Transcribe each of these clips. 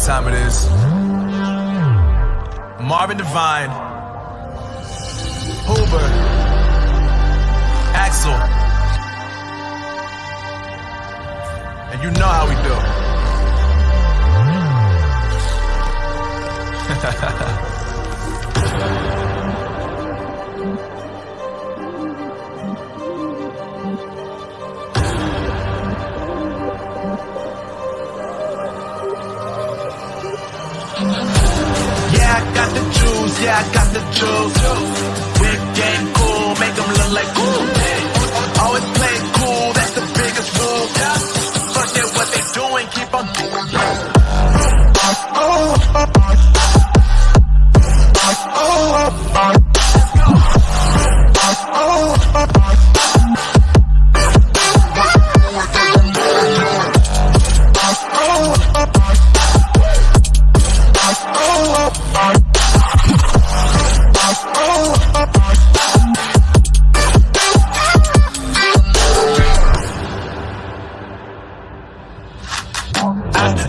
what time it is. Marvin Divine, Hoober, Axol, and you know how we do. Yeah, I got the juice. Big game, cool, make them look like cool. Always play it cool, that's the biggest rule. Forget what they doing, keep on doing.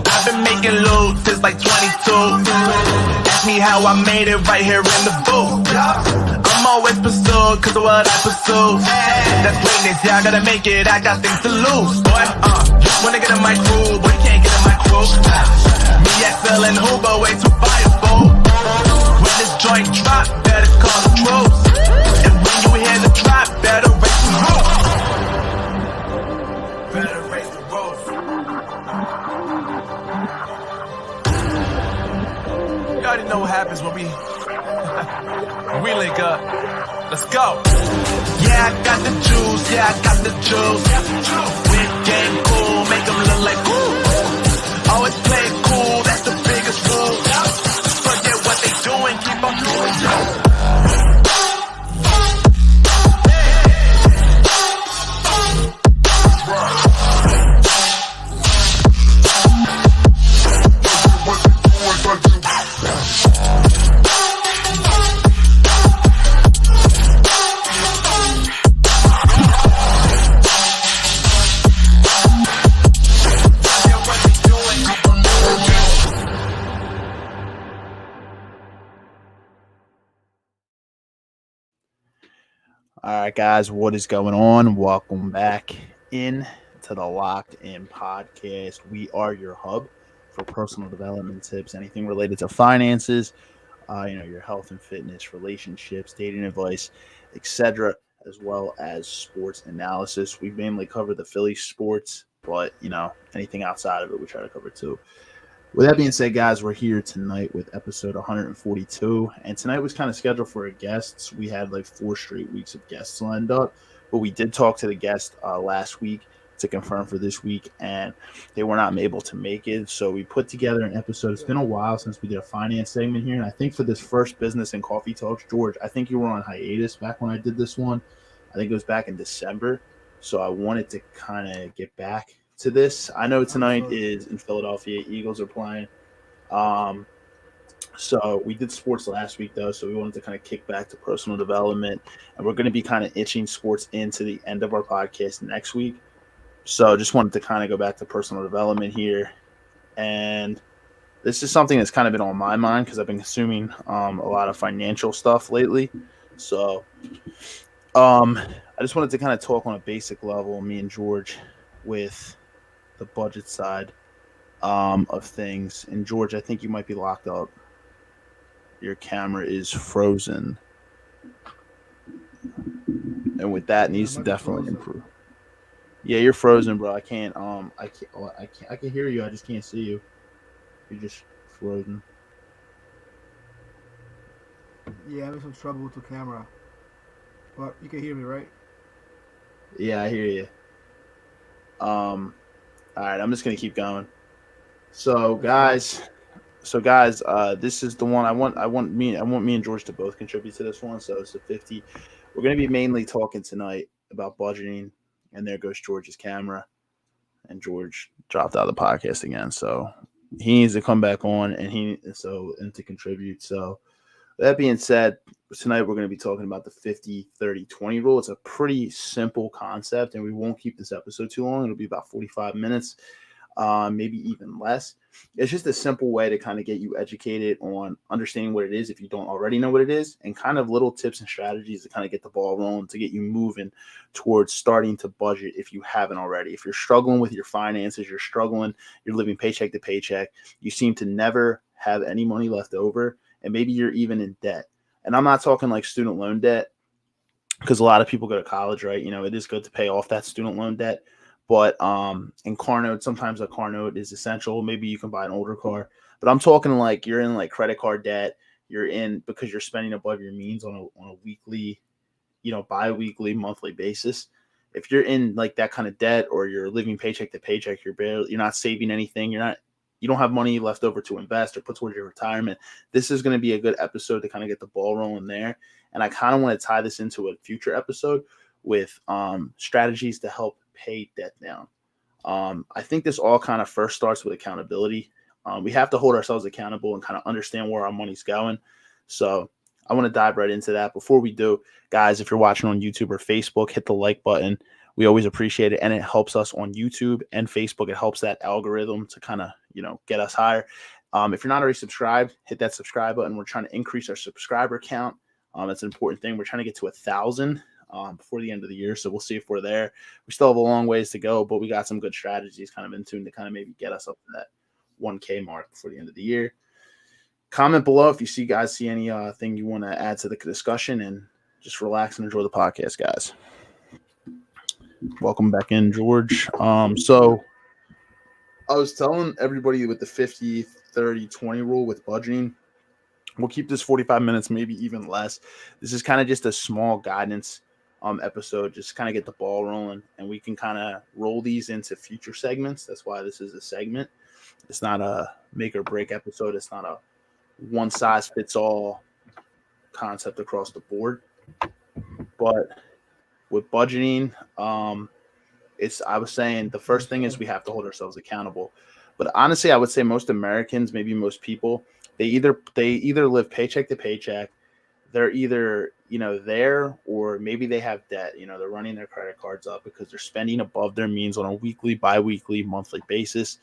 I've been making loot since like 22. Ask me how I made it right here in the booth. I'm always pursued cause of what I pursue. That's greatness, yeah, I gotta make it, I got things to lose. Boy, wanna get in my crew, but you can't get in my crew. Me, Axol, and Hoober, way too fireable. When this joint drop, better call the troops. And when you hear the drop, better raise the roof. Better raise the roof. You already know what happens when we link up. Let's go. Yeah, I got the juice. Yeah, I got the juice. Big game, cool. Make them look like cool. Always play it cool. That's the biggest rule. Forget what they doing. Keep on doing. All right, guys, what is going on? Welcome back in to the Locked In podcast. We are your hub for personal development tips, anything related to finances, your health and fitness, relationships, dating advice, etc., as well as sports analysis. We mainly cover the Philly sports, but anything outside of it, we try to cover too. With that being said, guys, we're here tonight with episode 142, and tonight was kind of scheduled for a guest. We had like 4 straight weeks of guests lined up, but we did talk to the guest last week to confirm for this week, and they were not able to make it, so we put together an episode. It's been a while since we did a finance segment here, and I think for this first business and coffee talks, George, I think you were on hiatus back when I did this one. I think it was back in December, so I wanted to kind of get back to this. I know tonight is in Philadelphia. Eagles are playing. So we did sports last week, though, so we wanted to kind of kick back to personal development, and we're going to be kind of itching sports into the end of our podcast next week. So just wanted to kind of go back to personal development here, and this is something that's kind of been on my mind because I've been consuming a lot of financial stuff lately. So I just wanted to kind of talk on a basic level, me and George, with the budget side of things. And George, I think you might be locked up. Your camera is frozen, and with that needs to definitely improve. Yeah, you're frozen, bro. I can hear you. I just can't see you. You're just frozen. Yeah, I'm having some trouble with the camera, but you can hear me, right? Yeah, I hear you. All right, I'm just gonna keep going. So guys, this is the one I want me and George to both contribute to this one. So it's a 50. We're gonna be mainly talking tonight about budgeting, and there goes George's camera, and George dropped out of the podcast again. So he needs to come back on and to contribute. So that being said, tonight we're going to be talking about the 50-30-20 rule. It's a pretty simple concept, and we won't keep this episode too long. It'll be about 45 minutes. maybe even less. It's just a simple way to kind of get you educated on understanding what it is if you don't already know what it is, and kind of little tips and strategies to kind of get the ball rolling, to get you moving towards starting to budget if you haven't already. If you're struggling with your finances, you're living paycheck to paycheck, you seem to never have any money left over, and maybe you're even in debt. And I'm not talking like student loan debt, because a lot of people go to college, right? It is good to pay off that student loan debt. But in car note, sometimes a car note is essential. Maybe you can buy an older car. But I'm talking like you're in like credit card debt. You're in because you're spending above your means on a weekly, bi-weekly, monthly basis. If you're in like that kind of debt, or you're living paycheck to paycheck, you're not saving anything. You don't have money left over to invest or put towards your retirement. This is going to be a good episode to kind of get the ball rolling there. And I kind of want to tie this into a future episode with strategies to help pay debt down. I think this all kind of first starts with accountability. We have to hold ourselves accountable and kind of understand where our money's going. So I want to dive right into that. Before we do, guys, if you're watching on YouTube or Facebook, hit the like button. We always appreciate it, and it helps us on YouTube and Facebook. It helps that algorithm to kind of, get us higher. If you're not already subscribed, hit that subscribe button. We're trying to increase our subscriber count. It's an important thing. We're trying to get to 1,000 before the end of the year, so we'll see if we're there. We still have a long ways to go, but we got some good strategies kind of in tune to kind of maybe get us up to that 1K mark before the end of the year. Comment below if you see any thing you want to add to the discussion, and just relax and enjoy the podcast, guys. Welcome back in, George. So I was telling everybody with the 50, 30, 20 rule with budgeting, we'll keep this 45 minutes, maybe even less. This is kind of just a small guidance episode, just kind of get the ball rolling, and we can kind of roll these into future segments. That's why this is a segment. It's not a make or break episode. It's not a one size fits all concept across the board. But with budgeting, I was saying the first thing is we have to hold ourselves accountable. But honestly, I would say most Americans, maybe most people, they either live paycheck to paycheck. They're either, there, or maybe they have debt. They're running their credit cards up because they're spending above their means on a weekly, bi-weekly, monthly basis.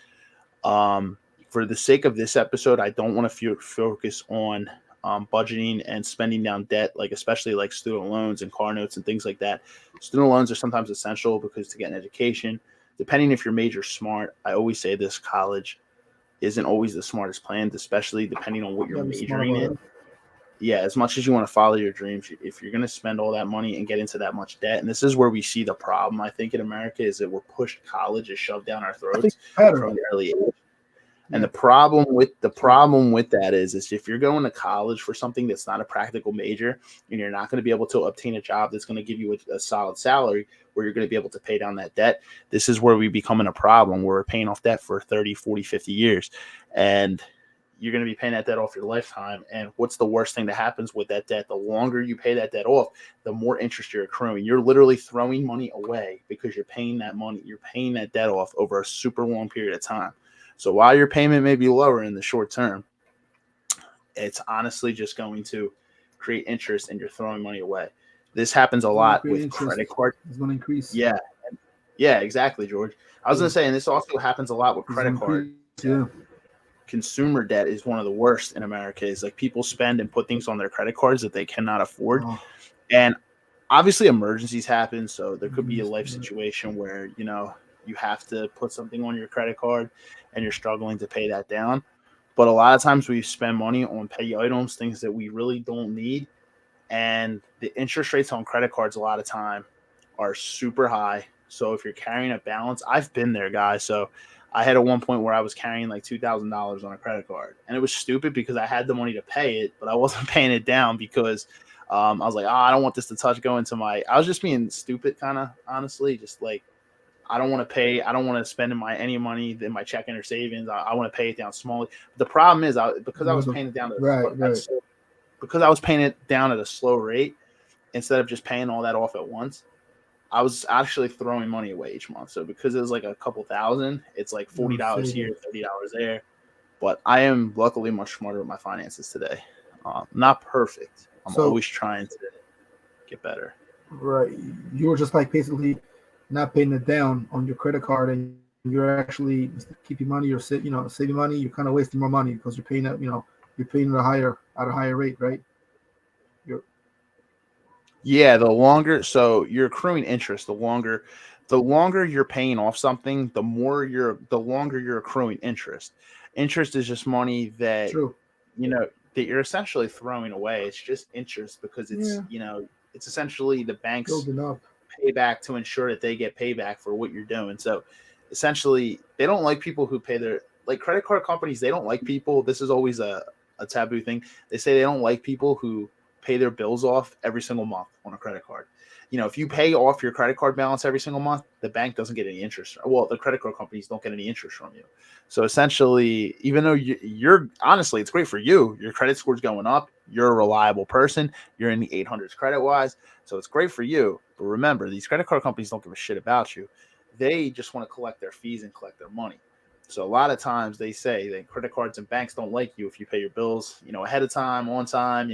For the sake of this episode, I don't want to focus on budgeting and spending down debt, like especially like student loans and car notes and things like that. Student loans are sometimes essential because to get an education, depending if your major's smart, I always say this, college isn't always the smartest plan, especially depending on what you're majoring in. Yeah, as much as you want to follow your dreams, if you're going to spend all that money and get into that much debt, and this is where we see the problem, I think, in America, is that we're pushed, college is shoved down our throats from an early age. And the problem with that is if you're going to college for something that's not a practical major, and you're not going to be able to obtain a job that's going to give you a solid salary where you're going to be able to pay down that debt, this is where we become in a problem where we're paying off debt for 30, 40, 50 years. And you're going to be paying that debt off your lifetime. And what's the worst thing that happens with that debt? The longer you pay that debt off, the more interest you're accruing. You're literally throwing money away because you're paying that debt off over a super long period of time. So while your payment may be lower in the short term, it's honestly just going to create interest, and you're throwing money away. This happens a lot with credit card. It's going to increase. Yeah, exactly, George. I was going to say, and this also happens a lot with credit card. Yeah. Consumer debt is one of the worst in America. Is like people spend and put things on their credit cards that they cannot afford. Oh. And obviously emergencies happen. So there could be a life situation where, you have to put something on your credit card and you're struggling to pay that down. But a lot of times we spend money on petty items, things that we really don't need. And the interest rates on credit cards a lot of time are super high. So if you're carrying a balance, I've been there, guys. So I had at one point where I was carrying like $2,000 on a credit card, and it was stupid because I had the money to pay it, but I wasn't paying it down because I was like, I don't want this to go into I was just being stupid, kind of, honestly, just like, I don't want to spend any money in my checking or savings. I want to pay it down small. The problem is because I was paying it down because I was paying it down at a slow rate instead of just paying all that off at once. I was actually throwing money away each month. So because it was like a couple thousand, it's like $40 here, $30 there. But I am luckily much smarter with my finances today. Not perfect. I'm always trying to get better. Right. You were just like basically not paying it down on your credit card, and you're actually keeping money or saving money, you're kind of wasting more money because you're paying at at a higher rate, right? You're Yeah, the longer, so you're accruing interest, the longer you're paying off something, the longer you're accruing interest. Interest is just money that true. that you're essentially throwing away. It's just interest because Yeah, it's essentially the bank's building up. payback to ensure that they get payback for what you're doing. So essentially, they don't like people who pay their like credit card companies. They don't like people. This is always a taboo thing. They say they don't like people who pay their bills off every single month on a credit card. If you pay off your credit card balance every single month, the bank doesn't get any interest. Well, the credit card companies don't get any interest from you. So essentially, even though you're honestly, it's great for you. Your credit score's going up. You're a reliable person. You're in the 800s credit wise. So it's great for you. But remember, these credit card companies don't give a shit about you. They just want to collect their fees and collect their money. So a lot of times they say that credit cards and banks don't like you if you pay your bills, ahead of time, on time.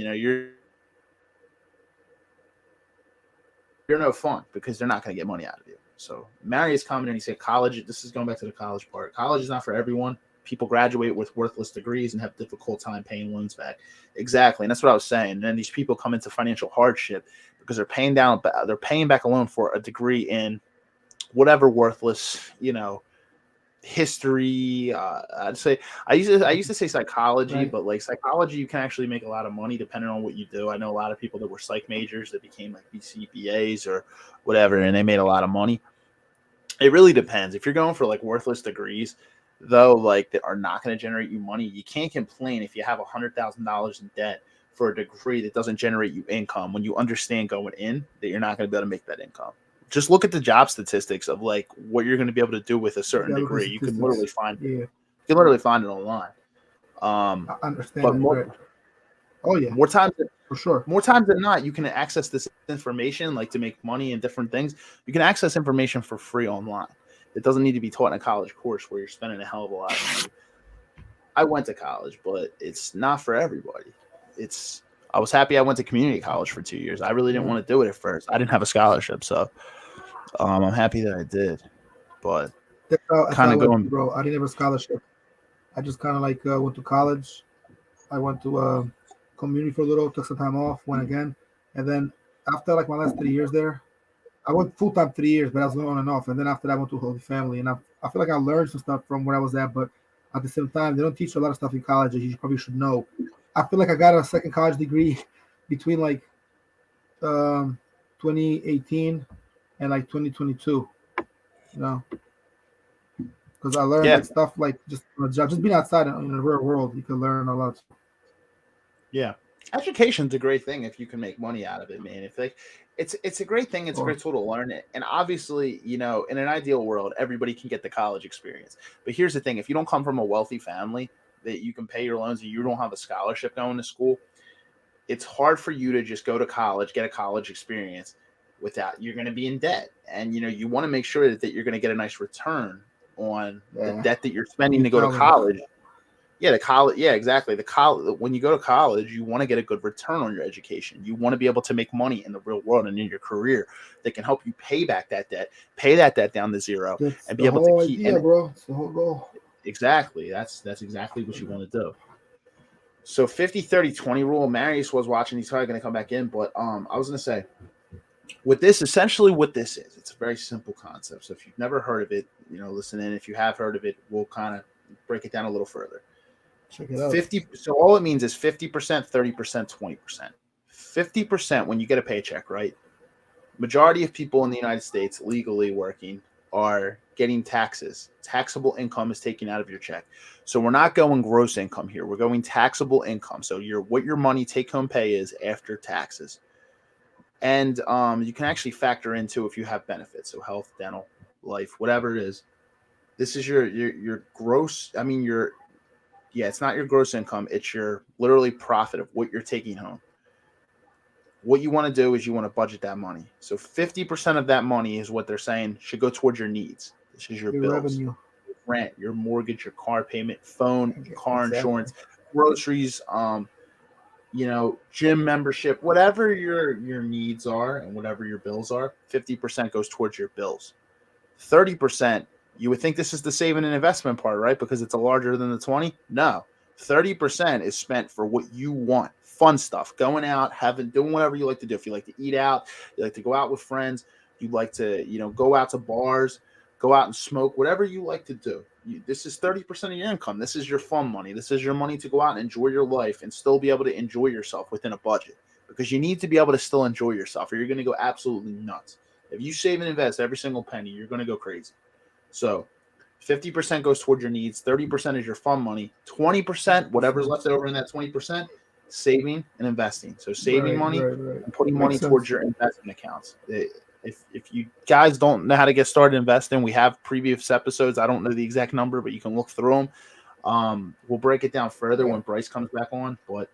You're no fun because they're not going to get money out of you. So Marius commented, he said, college, this is going back to the college part. College is not for everyone. People graduate with worthless degrees and have a difficult time paying loans back. Exactly. And that's what I was saying. And then these people come into financial hardship because they're paying back a loan for a degree in whatever worthless, history. I'd say I used to say psychology, Right. but like psychology, you can actually make a lot of money depending on what you do. I know a lot of people that were psych majors that became like BCBAs or whatever, and they made a lot of money. It really depends. If you're going for like worthless degrees, though, like that are not going to generate you money, you can't complain if you have $100,000 in debt for a degree that doesn't generate you income when you understand going in that you're not going to be able to make that income. Just look at the job statistics of like what you're going to be able to do with a certain Yeah, look at degree. You can statistics. literally find Yeah, you can literally find it online. Um, I understand but that. Right. Oh yeah, more times for sure. more times than not, you can access this information like to make money and different things. You can access information for free online. It doesn't need to be taught in a college course where you're spending a hell of a lot of money. I went to college, but it's not for everybody. I was happy I went to community college for 2 years. I really didn't Yeah. want to do it at first. I didn't have a scholarship, so I'm happy that I did. But That's how kind I of went, going, bro. I didn't have a scholarship. I just kind of went to college. I went to community for a little, took some time off, went again, and then after like my last 3 years there, I went full time 3 years, but I was going on and off. And then after that, I went to Holy Family, and I feel like I learned some stuff from where I was at, but at the same time, they don't teach you a lot of stuff in college that you probably should know. I feel like I got a second college degree between um, 2018 and like 2022, you know, because I learned yeah, like stuff like just on the job, just being outside in the real world, you can learn a lot. yeah. Education's a great thing if you can make money out of it, man. If like, it's a great thing. It's a Or great tool to learn it. And obviously, in an ideal world, everybody can get the college experience. But here's the thing: if you don't come from a wealthy family that you can pay your loans and you don't have a scholarship going to school, it's hard for you to just go to college, get a college experience without you're going to be in debt. And you want to make sure that you're going to get a nice return on the yeah, debt that you're when spending you're to go to telling, college. Yeah, the college. Yeah, exactly. The college. When you go to college, you want to get a good return on your education. You want to be able to make money in the real world and in your career that can help you pay back that debt, pay that debt down to zero, that's and be the able to whole keep. idea, And bro. It's the whole goal. exactly, that's exactly what you want to do. So 50-30-20 rule. Marius was watching. He's probably going to come back in, but I was going to say with this, essentially what this is, it's a very simple concept. So if you've never heard of it, listen in. If you have heard of it, we'll kind of break it down a little further. Check it out. 50. So all it means is 50%, 30%, 20%. 50% when you get a paycheck, right? Majority of people in the United States legally working are getting taxes. Taxable income is taken out of your check. So we're not going gross income here. We're going taxable income. So what your money take home pay is after taxes. And you can actually factor into if you have benefits, so health, dental, life, whatever it is. This is your gross. I mean it's not your gross income. It's your literally profit of what you're taking home. What you want to do is you want to budget that money. So 50% of that money is what they're saying should go towards your needs. This is your Your bills, revenue. rent, your mortgage, your car payment, phone, car Exactly. insurance, groceries, gym membership, whatever your needs are and whatever your bills are. 50% goes towards your bills. 30% You would think this is the saving and investment part, right? Because it's a larger than the 20. No, 30% is spent for what you want. Fun stuff, going out, doing whatever you like to do. If you like to eat out, you like to go out with friends, you like to, go out to bars, go out and smoke, whatever you like to do. This is 30% of your income. This is your fun money. This is your money to go out and enjoy your life and still be able to enjoy yourself within a budget, because you need to be able to still enjoy yourself or you're going to go absolutely nuts. If you save and invest every single penny, you're going to go crazy. So 50% goes toward your needs, 30% is your fun money, 20%, whatever's left over in that 20%, saving and investing. So saving money and putting money towards your investment accounts. If you guys don't know how to get started investing, we have previous episodes. I don't know the exact number, but you can look through them. We'll break it down further when Bryce comes back on, but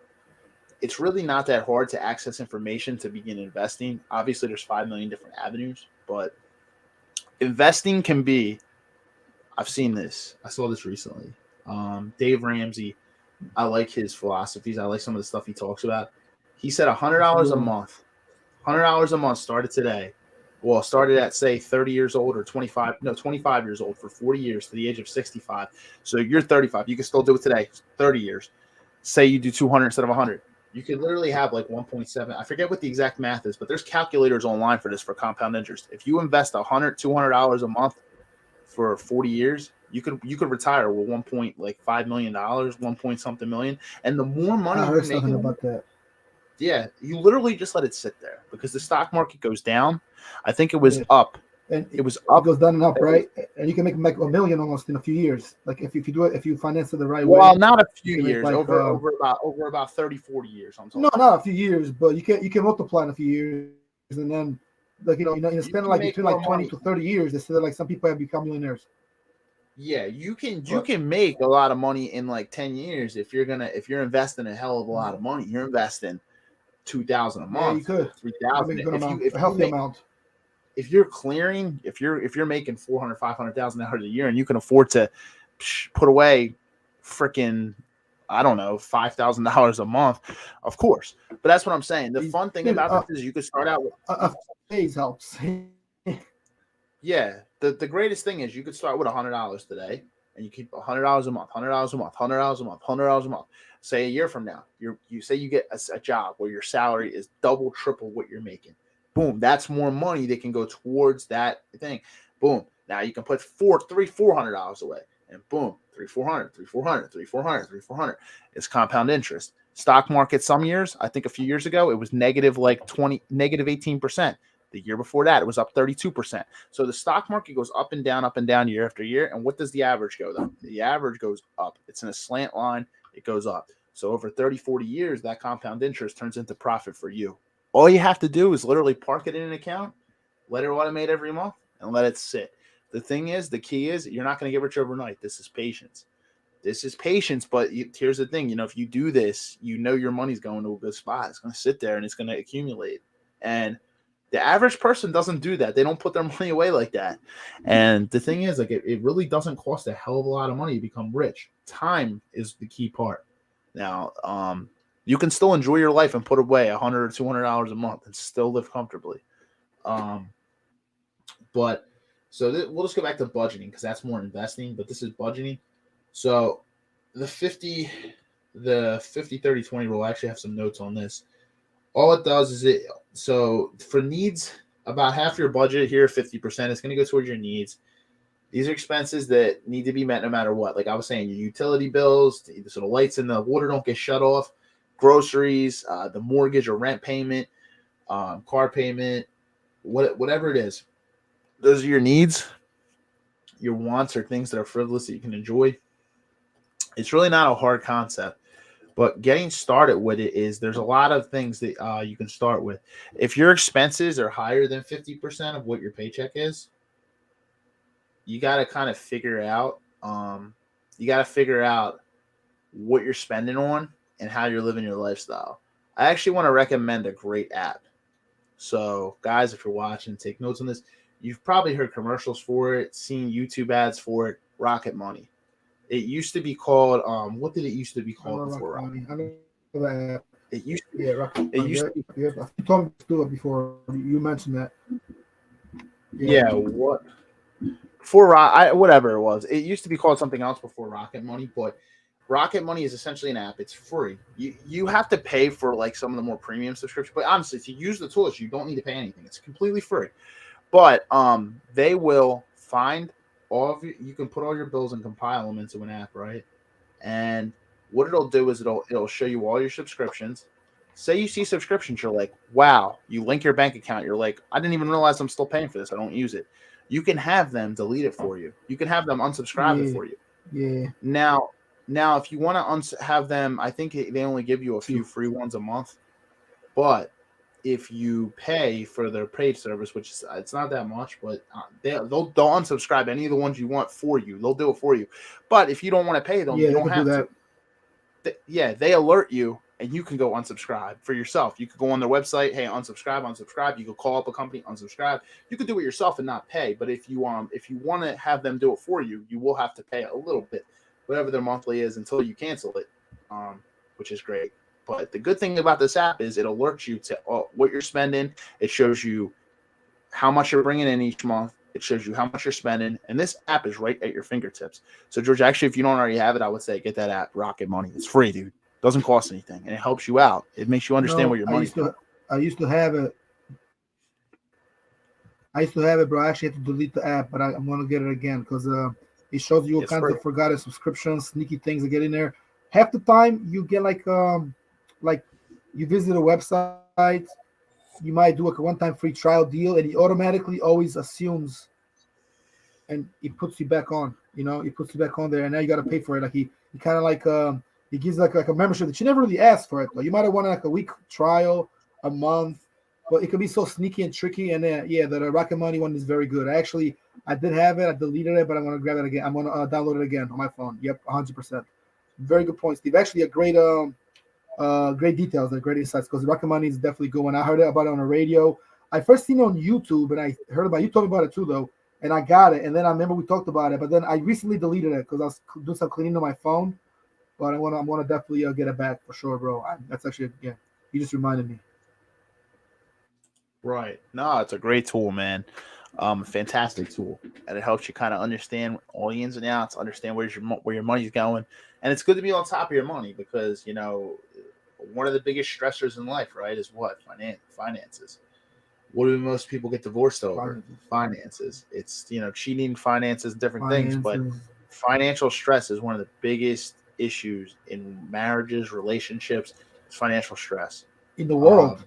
it's really not that hard to access information to begin investing. Obviously, there's 5 million different avenues, but investing can be, I've seen this. I saw this recently. Dave Ramsey, I like his philosophies. I like some of the stuff he talks about. He said $100 a month. $100 a month started today. Well, started at, say, 30 years old or 25 years old for 40 years to the age of 65. So you're 35. You can still do it today, 30 years. Say you do 200 instead of 100. You could literally have like 1.7. I forget what the exact math is, but there's calculators online for this for compound interest. If you invest $200 a month for 40 years, you could retire with $1.5 million, 1 point something million. And the more money I heard something about that. Yeah, you literally just let it sit there because the stock market goes down. I think it was up. And it was up. It goes down and up, right? And you can make like $1 million almost in a few years. Like if you do it, if you finance it the right way. Well, not a few years, like, over about 30, 40 years. I'm talking. No, not a few years, but you can multiply in a few years, and then you spend like between like 20 to 30 years instead of like some people have become millionaires. Yeah, you can make a lot of money in like 10 years if you're investing a hell of a lot of money. You're investing $2,000 a month. Yeah, you could. $3,000. A healthy amount. If you're clearing, if you're making $400,000, $500,000 a year, and you can afford to put away freaking, I don't know, $5,000 a month, of course. But that's what I'm saying. The fun thing about this is you could start out with days helps. Yeah, the greatest thing is you could start with $100 today, and you keep $100 a month, $100 a month, $100 a month, $100 a month. Say a year from now, you say you get a job where your salary is double, triple what you're making. Boom, that's more money that can go towards that thing. Boom, now you can put $400 away, and boom, $300. It's compound interest. Stock market some years, I think a few years ago, it was negative 18%. The year before that, it was up 32%. So the stock market goes up and down year after year. And what does the average go though? The average goes up. It's in a slant line. It goes up. So over 30, 40 years, that compound interest turns into profit for you. All you have to do is literally park it in an account, let it automate every month, and let it sit. The key is you're not going to get rich overnight. This is patience. But here's the thing. If you do this, your money's going to a good spot. It's going to sit there and it's going to accumulate. And the average person doesn't do that. They don't put their money away like that. And the thing is, it really doesn't cost a hell of a lot of money to become rich. Time is the key part. Now, you can still enjoy your life and put away $100 or $200 a month and still live comfortably. We'll just go back to budgeting because that's more investing, but this is budgeting. So the 50, 30, 20 rule, I actually have some notes on this. All it does is so for needs, about half your budget here, 50%, is going to go towards your needs. These are expenses that need to be met no matter what. Like I was saying, your utility bills, so the lights and the water don't get shut off, groceries, the mortgage or rent payment, car payment, whatever it is. Those are your needs. Your wants are things that are frivolous that you can enjoy. It's really not a hard concept. But getting started with it is there's a lot of things that you can start with. If your expenses are higher than 50% of what your paycheck is, you got to kind of figure out what you're spending on and how you're living your lifestyle. I actually want to recommend a great app. So guys, if you're watching, take notes on this. You've probably heard commercials for it, seen YouTube ads for it, Rocket Money. It used to be called what did it used to be called before? It used to be Rocket. You told me to do it before. You mentioned that. Yeah. What? whatever it was. It used to be called something else before Rocket Money, but Rocket Money is essentially an app. It's free. You have to pay for like some of the more premium subscriptions, but honestly, to use the tools, you don't need to pay anything. It's completely free. But they will find all of you can put all your bills and compile them into an app, right? And what it'll do is it'll show you all your subscriptions. Say you see subscriptions, you're like, wow, you link your bank account, you're like, I didn't even realize I'm still paying for this. I don't use it. You can have them delete it for you. You can have them unsubscribe it for you. Yeah. Now, if you want to have them, I think they only give you a few free ones a month. But if you pay for their paid service, which is it's not that much, but they'll unsubscribe any of the ones you want for you. They'll do it for you. But if you don't want to pay them, you don't have to. They alert you, and you can go unsubscribe for yourself. You could go on their website, hey, unsubscribe. You could call up a company, unsubscribe. You could do it yourself and not pay. But if you want to have them do it for you, you will have to pay a little bit, whatever their monthly is, until you cancel it, which is great. But the good thing about this app is it alerts you to what you're spending. It shows you how much you're bringing in each month. It shows you how much you're spending. And this app is right at your fingertips. So, George, actually, if you don't already have it, I would say get that app, Rocket Money. It's free, dude. Doesn't cost anything. And it helps you out. It makes you understand where your money's going. I used to have it. Bro. I actually had to delete the app, but I'm going to get it again because it shows you all kinds of forgotten subscriptions, sneaky things that get in there. Half the time, you get like you visit a website, you might do a one-time free trial deal, and he automatically always assumes, and he puts you back on. He puts you back on there, and now you got to pay for it. Like he kind of like he gives like a membership that you never really asked for it. Though you might have wanted like a week trial, a month, but it could be so sneaky and tricky. And the Rocket Money one is very good. I did have it, I deleted it, but I'm gonna grab it again. I'm gonna download it again on my phone. Yep, 100%. Very good point, Steve. Actually, a great great details and great insights because Rocket Money is definitely good one. I heard about it on the radio. I first seen it on YouTube, and I heard about it. You told me about it too, though, and I got it. And then I remember we talked about it, but then I recently deleted it because I was doing some cleaning on my phone. But I want to definitely get it back for sure, bro. That's actually you just reminded me. Right. No, it's a great tool, man. Fantastic tool, and it helps you kind of understand all the ins and outs, understand where your money's going, and it's good to be on top of your money because one of the biggest stressors in life, right, is what finances. What do most people get divorced over? Finances. It's cheating, finances, different things, but financial stress is one of the biggest issues in marriages, relationships. It's financial stress in the world.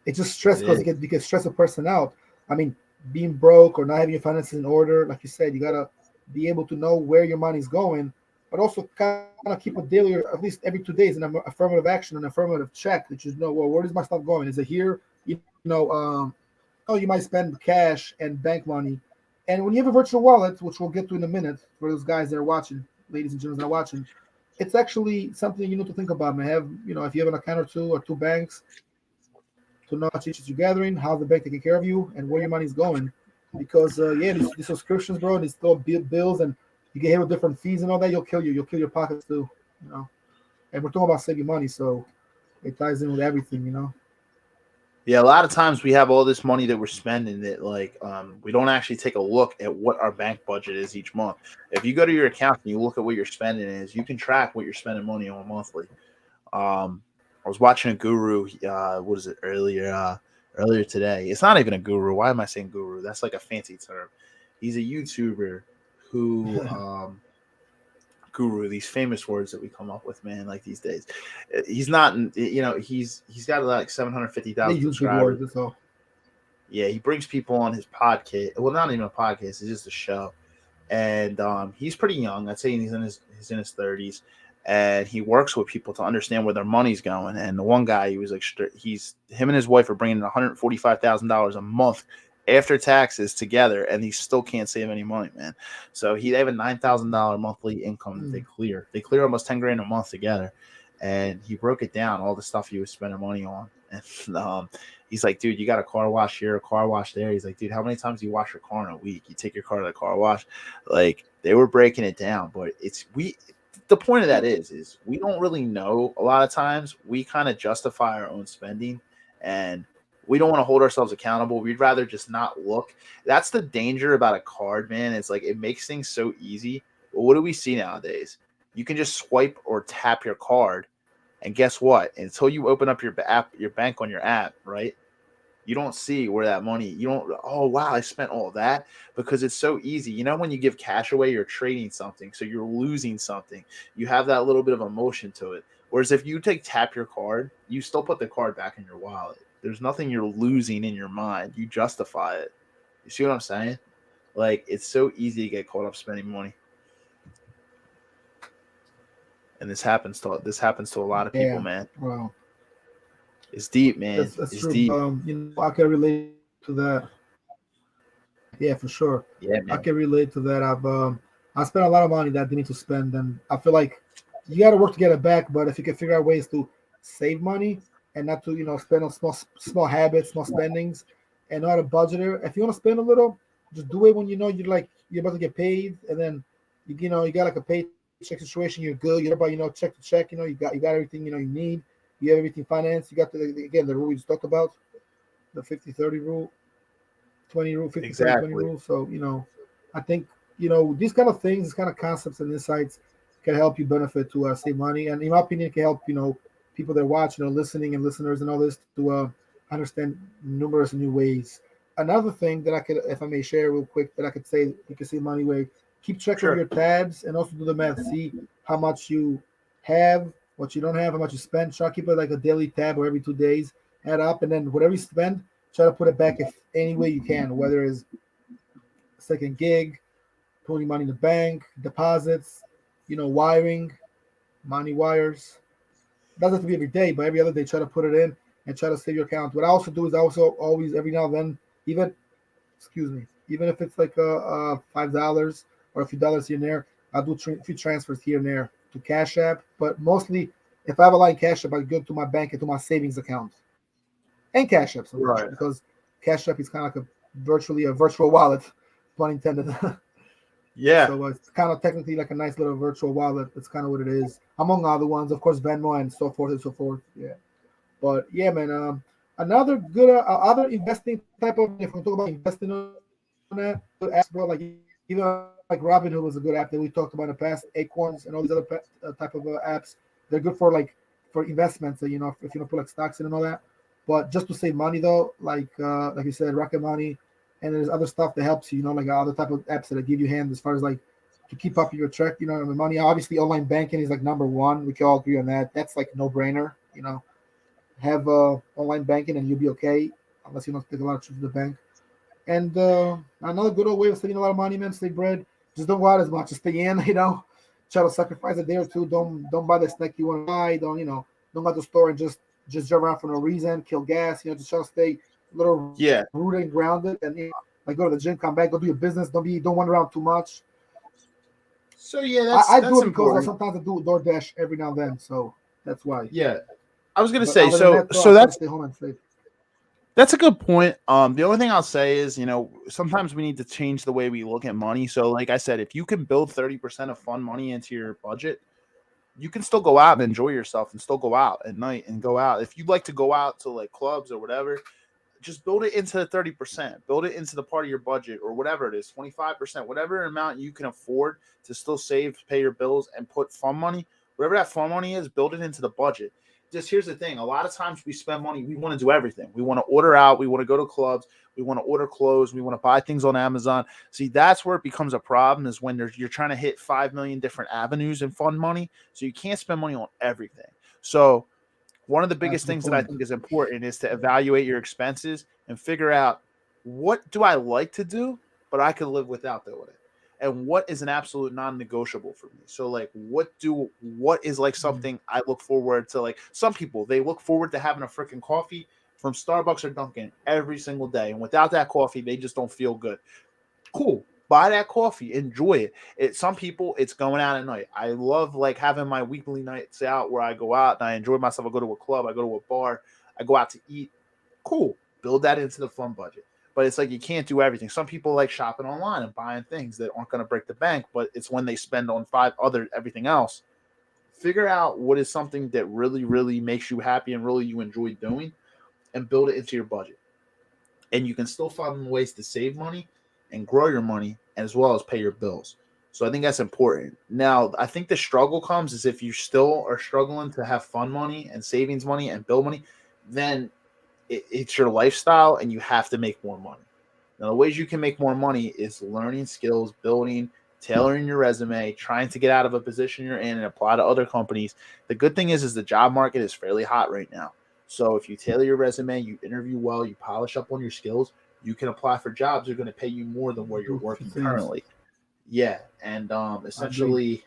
It's just stress because it can stress a person out. I mean, being broke or not having your finances in order, like you said, you gotta be able to know where your money's going, but also kind of keep a daily, or at least every 2 days, an affirmative action, an affirmative check that you know, well, where is my stuff going? Is it here? You might spend cash and bank money, and when you have a virtual wallet, which we'll get to in a minute, for those guys that are watching, ladies and gentlemen that are watching, it's actually something you need to think about, man. If you have an account or two banks, to know how much you're gathering, how the bank taking care of you, and where your money's going. Because these subscriptions, bro, these still bills, and you get hit with different fees and all that. You'll kill your pockets too, And we're talking about saving money, so it ties in with everything, Yeah, a lot of times we have all this money that we're spending that we don't actually take a look at what our bank budget is each month. If you go to your account and you look at what your spending is, you can track what you're spending money on monthly. I was watching a guru. Earlier today? It's not even a guru. Why am I saying guru? That's like a fancy term. He's a YouTuber who guru. These famous words that we come up with, man. Like these days, he's not. He's got like 750,000 subscribers. That's all. Yeah, he brings people on his podcast. Well, not even a podcast. It's just a show, and he's pretty young. I'd say he's in his 30s. And he works with people to understand where their money's going. And the one guy, he was like, him and his wife are bringing in $145,000 a month after taxes together, and he still can't save any money, man. So they have a $9,000 monthly income that they clear. They clear almost $10,000 a month together. And he broke it down, all the stuff he was spending money on. And he's like, dude, you got a car wash here, a car wash there. He's like, dude, how many times do you wash your car in a week? You take your car to the car wash. Like, they were breaking it down, but the point of that is we don't really know. A lot of times we kind of justify our own spending, and we don't want to hold ourselves accountable. We'd rather just not look. That's the danger about a card, man. It's like it makes things so easy. But what do we see nowadays? You can just swipe or tap your card, and guess what? Until you open up your app, your bank on your app, right? You don't see where that money, you don't, oh, wow, I spent all that because it's so easy. You know, when you give cash away, you're trading something. So you're losing something. You have that little bit of emotion to it. Whereas if you tap your card, you still put the card back in your wallet. There's nothing you're losing in your mind. You justify it. You see what I'm saying? Like, it's so easy to get caught up spending money. And this happens to a lot of people, man. Well, It's deep, man. that's It's true. deep. I can relate to that. Yeah, for sure. Yeah, I man. can relate to that. I spent a lot of money that I didn't need to spend, and I feel like you got to work to get it back. But if you can figure out ways to save money and not to spend on small habits, small spendings, and know how to budget it. If you want to spend a little, just do it when you're about to get paid, and then you got like a paycheck situation. You're good. You're about check to check. You got everything you need. You have everything financed. You got the rule we just talked about, the 50-30 rule. 20 rule, 50, 30, 20 Exactly. rule. So, I think, these kind of things, these kind of concepts and insights can help you benefit to save money. And in my opinion, it can help, people that are watching or listening and listeners and all this to understand numerous new ways. Another thing that I could, if I may share real quick, that I could say you can save money way, keep track of Sure. your tabs and also do the math. See how much you have, what you don't have, how much you spend. Try to keep it like a daily tab or every 2 days. Add up, and then whatever you spend, try to put it back if any way you can, whether it's second gig, putting money in the bank, deposits, wiring, money wires. It doesn't have to be every day, but every other day, try to put it in and try to save your account. What I also do is I also always every now and then, even even if it's like $5 or a few dollars here and there, I'll do a few transfers here and there to Cash App. But mostly, if I have a line Cash App, I go to my bank and to my savings account and Cash App sometimes Right. because Cash App is kind of like virtually a virtual wallet, pun intended. Yeah. So it's kind of technically like a nice little virtual wallet. That's kind of what it is, among other ones, of course, Venmo and so forth and so forth. Yeah, but yeah, man. Another good other investing type of, if we talk about investing on that, good apps, bro. Like even like Robinhood was a good app that we talked about in the past. Acorns and all these other type of apps. They're good for investments. If you don't put like stocks in and all that. But just to save money though, like you said, Rocket Money, and there's other stuff that helps you. Like other type of apps that give you hand as far as like to keep up your track. The money. Obviously, online banking is like number one. We can all agree on that. That's like no brainer. Have online banking and you'll be okay, unless you don't take a lot of trips to the bank. And another good old way of saving a lot of money, man, save bread. Just don't go out as much. Just stay in. Try to sacrifice a day or two. Don't buy the snack you want to buy. Don't go to the store and just drive around for no reason. Kill gas. Just try to stay a little Yeah. rooted and grounded. And like go to the gym, come back, go do your business. Don't wander around too much. So yeah, I do that's it because important. sometimes I do DoorDash every now and then. So that's why. Yeah. I was gonna But say, other than so that, though, so I try to that's stay home and save. that's a good point. The only thing I'll say is, sometimes we need to change the way we look at money. So, like I said, if you can build 30% of fun money into your budget, you can still go out and enjoy yourself and still go out at night and go out. If you'd like to go out to like clubs or whatever, just build it into the 30%, build it into the part of your budget or whatever it is, 25%, whatever amount you can afford to still save, pay your bills, and put fun money, whatever that fun money is, build it into the budget. Just here's the thing: a lot of times we spend money, we want to do everything. We want to order out, we want to go to clubs, we want to order clothes, we want to buy things on Amazon. See, that's where it becomes a problem, is when you're trying to hit 5 million different avenues in fun money. So you can't spend money on everything. So one of the That's biggest a good things that I point. think is important is to evaluate your expenses and figure out, what do I like to do, but I could live without doing it, and what is an absolute non-negotiable for me. So like, what is like Mm. something I look forward to? Like some people, they look forward to having a freaking coffee from Starbucks or Dunkin' every single day, and without that coffee, they just don't feel good. Cool. Buy that coffee, enjoy it. Some people, it's going out at night. I love like having my weekly nights out where I go out and I enjoy myself. I go to a club, I go to a bar, I go out to eat. Cool. Build that into the fun budget. But it's like you can't do everything. Some people like shopping online and buying things that aren't going to break the bank, but it's when they spend on everything else. Figure out what is something that really, really makes you happy and really you enjoy doing, and build it into your budget. And you can still find ways to save money and grow your money as well as pay your bills. So I think that's important. Now, I think the struggle comes is if you still are struggling to have fun money and savings money and bill money, then it's your lifestyle and you have to make more money. Now, the ways you can make more money is learning skills, building, tailoring your resume, trying to get out of a position you're in and apply to other companies. The good thing is the job market is fairly hot right now. So if you tailor your resume, you interview well, you polish up on your skills, you can apply for jobs that are going to pay you more than where you're working currently. Yeah, and essentially,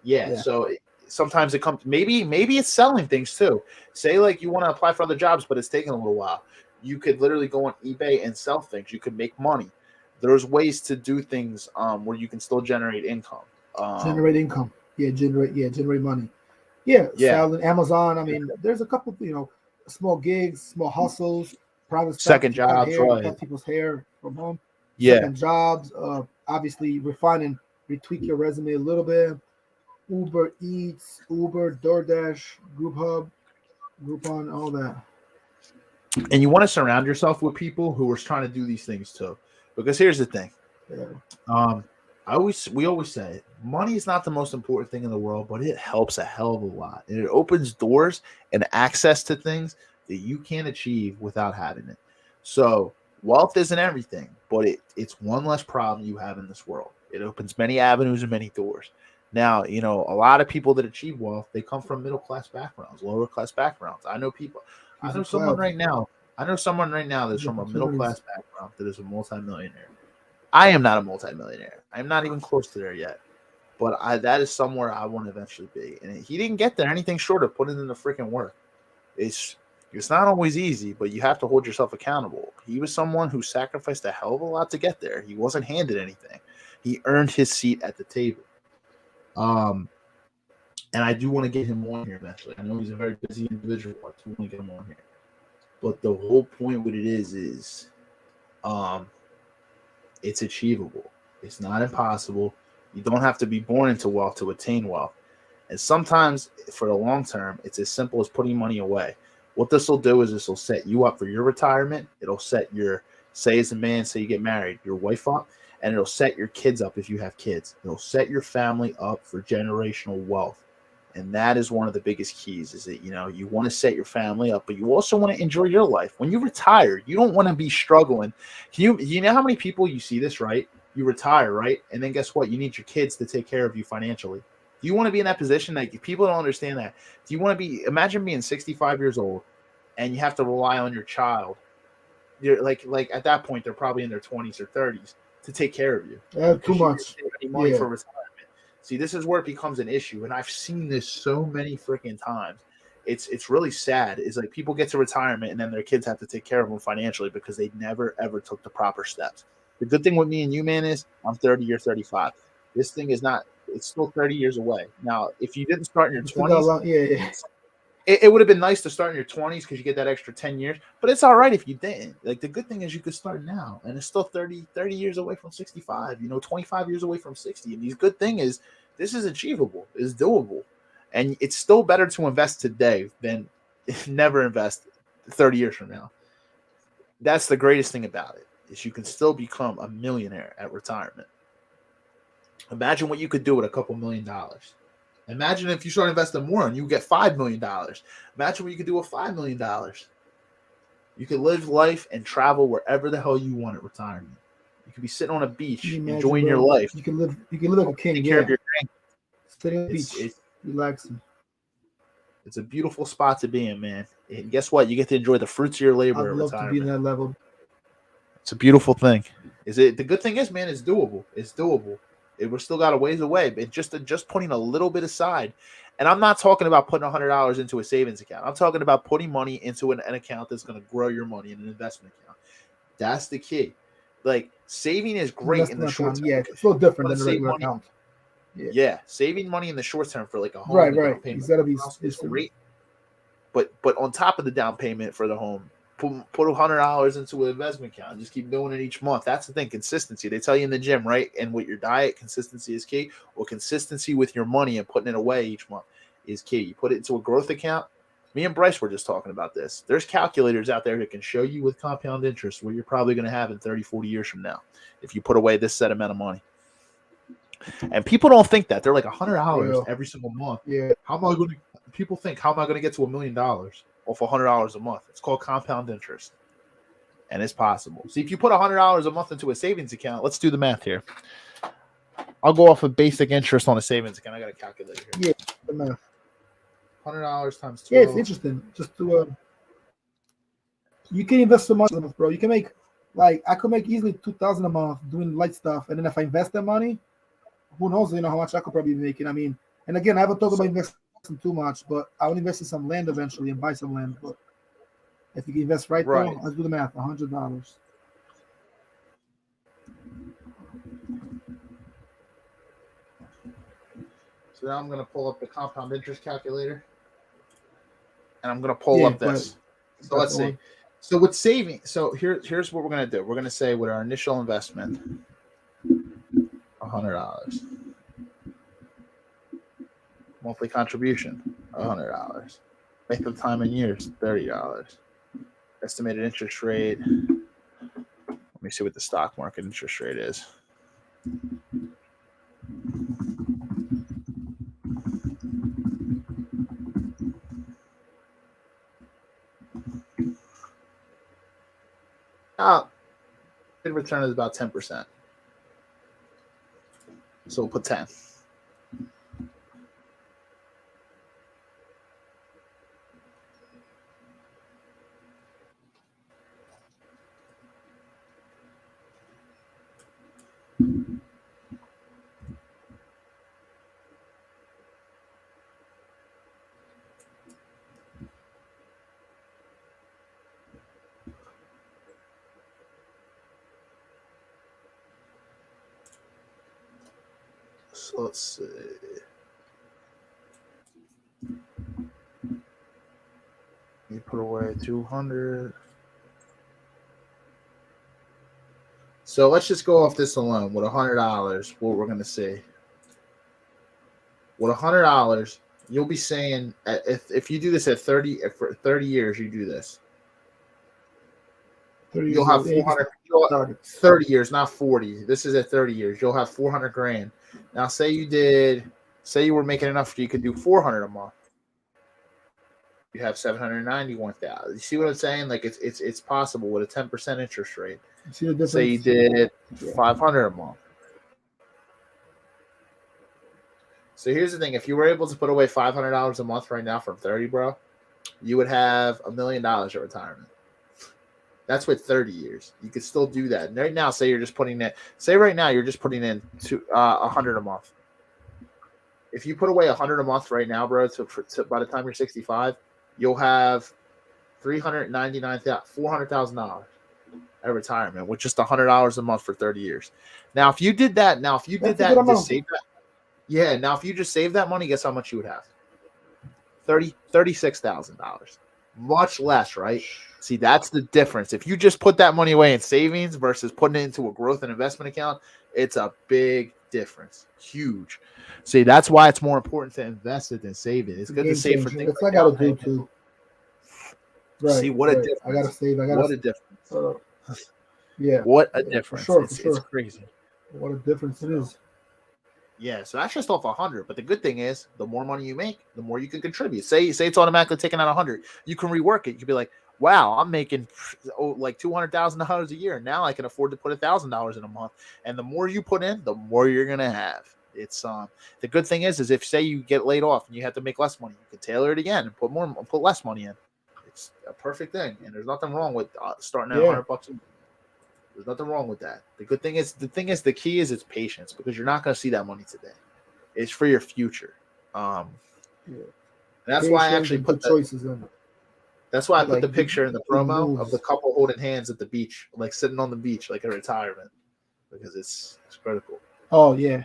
yeah. So sometimes it comes. Maybe it's selling things too. Say like you want to apply for other jobs, but it's taking a little while. You could literally go on eBay and sell things. You could make money. There's ways to do things where you can still generate income. Generate income. Generate money. Yeah. Selling Amazon. I mean, there's a couple, small gigs, small hustles, private second jobs, right? Cut people's hair from home. Yeah. Second jobs. Obviously, refine and retweak your resume a little bit. Uber Eats, Uber, DoorDash, Groupon, all that. And you want to surround yourself with people who are trying to do these things too. Because here's the thing. We always say money is not the most important thing in the world, but it helps a hell of a lot. And it opens doors and access to things that you can't achieve without having it. So wealth isn't everything, but it's one less problem you have in this world. It opens many avenues and many doors. Now, a lot of people that achieve wealth, they come from middle-class backgrounds, lower-class backgrounds. I know someone right now that's from a middle-class background that is a multimillionaire. I am not a multimillionaire. I'm not even close to there yet. But that is somewhere I want to eventually be. And he didn't get there anything short of putting in the freaking work. It's not always easy, but you have to hold yourself accountable. He was someone who sacrificed a hell of a lot to get there. He wasn't handed anything. He earned his seat at the table. And I do want to get him on here eventually. I know he's a very busy individual. I do want to get him on here. But the whole point with it is it's achievable. It's not impossible. You don't have to be born into wealth to attain wealth. And sometimes for the long term, it's as simple as putting money away. What this will do is this will set you up for your retirement. It'll set say as a man, say you get married, your wife up, and it'll set your kids up if you have kids. It'll set your family up for generational wealth. And that is one of the biggest keys is that, you want to set your family up, but you also want to enjoy your life. When you retire, you don't want to be struggling. You know how many people you see this, right? You retire, right? And then guess what? You need your kids to take care of you financially. Do you want to be in that position? Like, people don't understand that. Do you want to imagine being 65 years old and you have to rely on your child? You're like at that point, they're probably in their 20s or 30s to take care of you. Too much. Money for retirement. See, this is where it becomes an issue, and I've seen this so many freaking times. It's really sad. It's like people get to retirement, and then their kids have to take care of them financially because they never, ever took the proper steps. The good thing with me and you, man, is I'm 30, you're 35. This thing is not – it's still 30 years away. Now, if you didn't start in your 20s – It would have been nice to start in your 20s because you get that extra 10 years, but it's all right if you didn't. Like, the good thing is you could start now, and it's still 30 years away from 65, 25 years away from 60. And the good thing is this is achievable, it's doable, and it's still better to invest today than never invest 30 years from now. That's the greatest thing about it is you can still become a millionaire at retirement. Imagine what you could do with a couple $1 million. Imagine if you start investing more and you get $5 million. Imagine what you could do with $5 million. You could live life and travel wherever the hell you want at retirement. You could be sitting on a beach, enjoying your life. You can live like a king. Take care of your grandkids. Sitting on the beach, relaxing. It's a beautiful spot to be in, man. And guess what? You get to enjoy the fruits of your labor at retirement. I'd love to be in that level. It's a beautiful thing. The good thing is, man, it's doable. It's doable. We're still got a ways away, but just putting a little bit aside. And I'm not talking about putting $100 into a savings account. I'm talking about putting money into an account that's going to grow your money in an investment account. That's the key. Like, saving is great in the short term. Yeah, it's a little different than a regular account. Yeah, saving money in the short term for like a home. Right. Payment It's great. But on top of the down payment for the home, put $100 into an investment account and just keep doing it each month. That's the thing, consistency. They tell you in the gym, right? And with your diet, consistency is key. Well, consistency with your money and putting it away each month is key. You put it into a growth account, Me and Bryce were just talking about this. There's calculators out there that can show you with compound interest what you're probably going to have in 30, 40 years from now if you put away this set amount of money. And people don't think that. They're like $100 every single month. Yeah. How am I going to? People think, how am I going to get to $1 million off $100 a month? It's called compound interest, and it's possible. See, if you put $100 a month into a savings account, let's do the math here. I'll go off of basic interest on a savings account. I got a calculator here. Yeah, the math. $100 times 12. Yeah, it's interesting. Just to you can invest so much in it, bro. You can make I could make easily $2,000 a month doing light stuff, and then if I invest that money, who knows? How much I could probably be making. I mean, and again, I haven't talked about investing too much, but I will invest in some land eventually and buy some land. But if you can invest right. Now, let's do the math. $100. So now I'm going to pull up the compound interest calculator. And I'm going to pull up this. So let's see. So with saving, here's what we're going to do. We're going to say with our initial investment, $100. Monthly contribution, $100. Length of time in years, $30. Estimated interest rate. Let me see what the stock market interest rate is. Good return is about 10%. So we'll put 10. So let's see. You put away 200. So let's just go off this alone with $100. What we're gonna see. With $100, you'll be saying if you do this at 30 for 30 years, you do this. You'll have 400. 30 years, not 40. This is at 30 years. You'll have 400 grand. Now, say you were making enough, you could do 400 a month. You have 791,000. You see what I'm saying? Like it's possible with a 10% interest rate. Say you did 500 a month. So here's the thing: if you were able to put away $500 a month right now from 30, bro, you would have $1 million at retirement. That's with 30 years. You could still do that. And right now, say you're just putting in. Say right now you're just putting in 100 a month. If you put away 100 a month right now, bro, by the time you're 65, you'll have $400,000 at retirement with just $100 a month for 30 years. Now, if you did that, and just save that, now if you just save that money, guess how much you would have? $36,000. Much less, right? See, that's the difference. If you just put that money away in savings versus putting it into a growth and investment account, it's a big difference. Huge. See, that's why it's more important to invest it than save it. It's good to save for things. That's what I gotta do too. Right. See what a difference. I gotta save. What a difference. Yeah. What a difference. For sure, it's crazy. What a difference it is. Yeah, so that's just off 100. But the good thing is, the more money you make, the more you can contribute. Say it's automatically taking out 100. You can rework it. You can be like, wow, I'm making like $200,000 a year. Now I can afford to put $1,000 in a month. And the more you put in, the more you're gonna have. It's the good thing is if say you get laid off and you have to make less money, you can tailor it again and put less money in. It's a perfect thing, and there's nothing wrong with starting at $100 a month. There's nothing wrong with that. The key is it's patience, because you're not going to see that money today. It's for your future. That's why I actually put choices in. That's why I put the picture in the promo of the couple holding hands at the beach, like sitting on the beach, like a retirement, because it's critical. Oh yeah.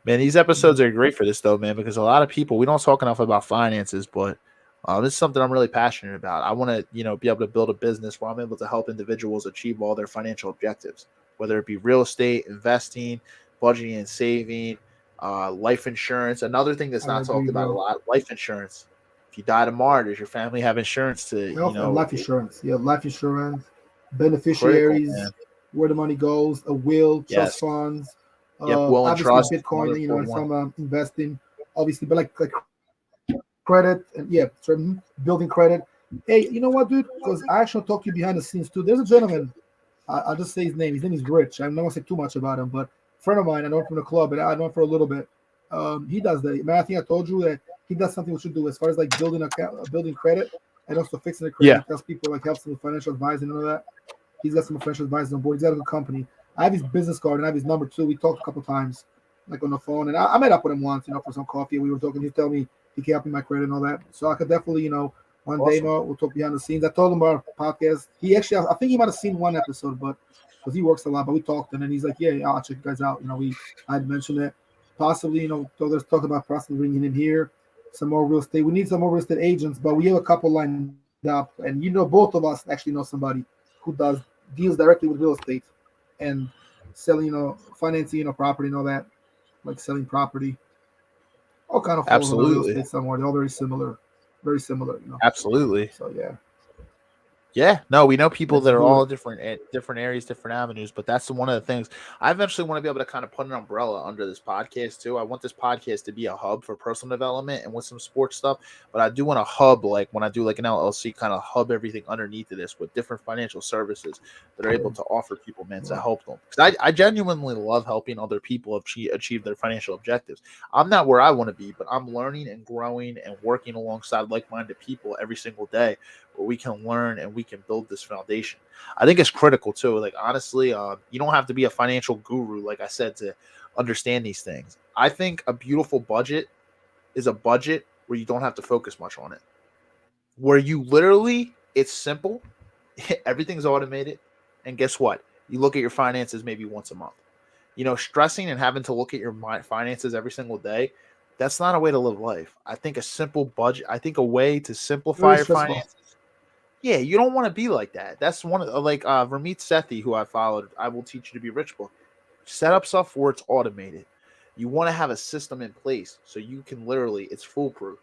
Man, these episodes are great for this though, man, because a lot of people, we don't talk enough about finances, but this is something I'm really passionate about. I want to, be able to build a business where I'm able to help individuals achieve all their financial objectives, whether it be real estate, investing, budgeting and saving, life insurance. Another thing that's not talked about a lot, life insurance. If you die tomorrow, does your family have insurance to, Health and life insurance. You have life insurance, critical, beneficiaries, man. where the money goes, a will, trust Yes. funds, Yep. Will and obviously trust. Another Bitcoin, important and one. some investing, obviously, but like credit and building credit. Hey, you know what, dude? Because I actually talk to you behind the scenes too. There's a gentleman. I'll just say his name. His name is Rich. I'm not gonna say too much about him, but a friend of mine. I know him from the club, and I know him for a little bit. He does that. Man, I think I told you that he does something we should do as far as like building credit and also fixing the credit. Yeah. He tells people like helps them with financial advising and all that. He's got some financial advisors on board. He's got a good company. I have his business card and I have his number too. We talked a couple times, like on the phone, and I met up with him once, for some coffee. We were talking. He told me he can help me my credit and all that. So I could definitely, one day, Awesome. we'll talk behind the scenes. I told him about our podcast. He actually, I think he might have seen one episode, but because he works a lot, but we talked, and then he's like, yeah, I'll check you guys out. I had mentioned it. Possibly, let's talk about possibly bringing him here. Some more real estate. We need some more real estate agents, but we have a couple lined up, and both of us actually know somebody who does deals directly with real estate and selling, financing, property and all that, like selling property. All kind of falls under real Absolutely. estate somewhere. They're all very similar, very similar. Absolutely. So yeah. Yeah, no, we know people Let's that are do all it. different at different areas, different avenues, but that's one of the things I eventually want to be able to kind of put an umbrella under this podcast too. I want this podcast to be a hub for personal development and with some sports stuff, but I do want a hub, like when I do like an LLC, kind of hub everything underneath of this with different financial services that are able to offer people, man, to help them. Because I genuinely love helping other people achieve their financial objectives. I'm not where I want to be, but I'm learning and growing and working alongside like-minded people every single day, where we can learn and we can build this foundation. I think it's critical too. Like honestly, you don't have to be a financial guru, like I said, to understand these things. I think a beautiful budget is a budget where you don't have to focus much on it. Where you literally, it's simple, everything's automated, and guess what? You look at your finances maybe once a month. Stressing and having to look at your finances every single day, that's not a way to live life. I think a simple budget, I think a way to simplify Very your stressful. finances. Yeah, you don't want to be like that. That's one of like Ramit Sethi, who I followed. I Will Teach You to Be Rich book. Set up stuff where it's automated. You want to have a system in place so you can literally, it's foolproof.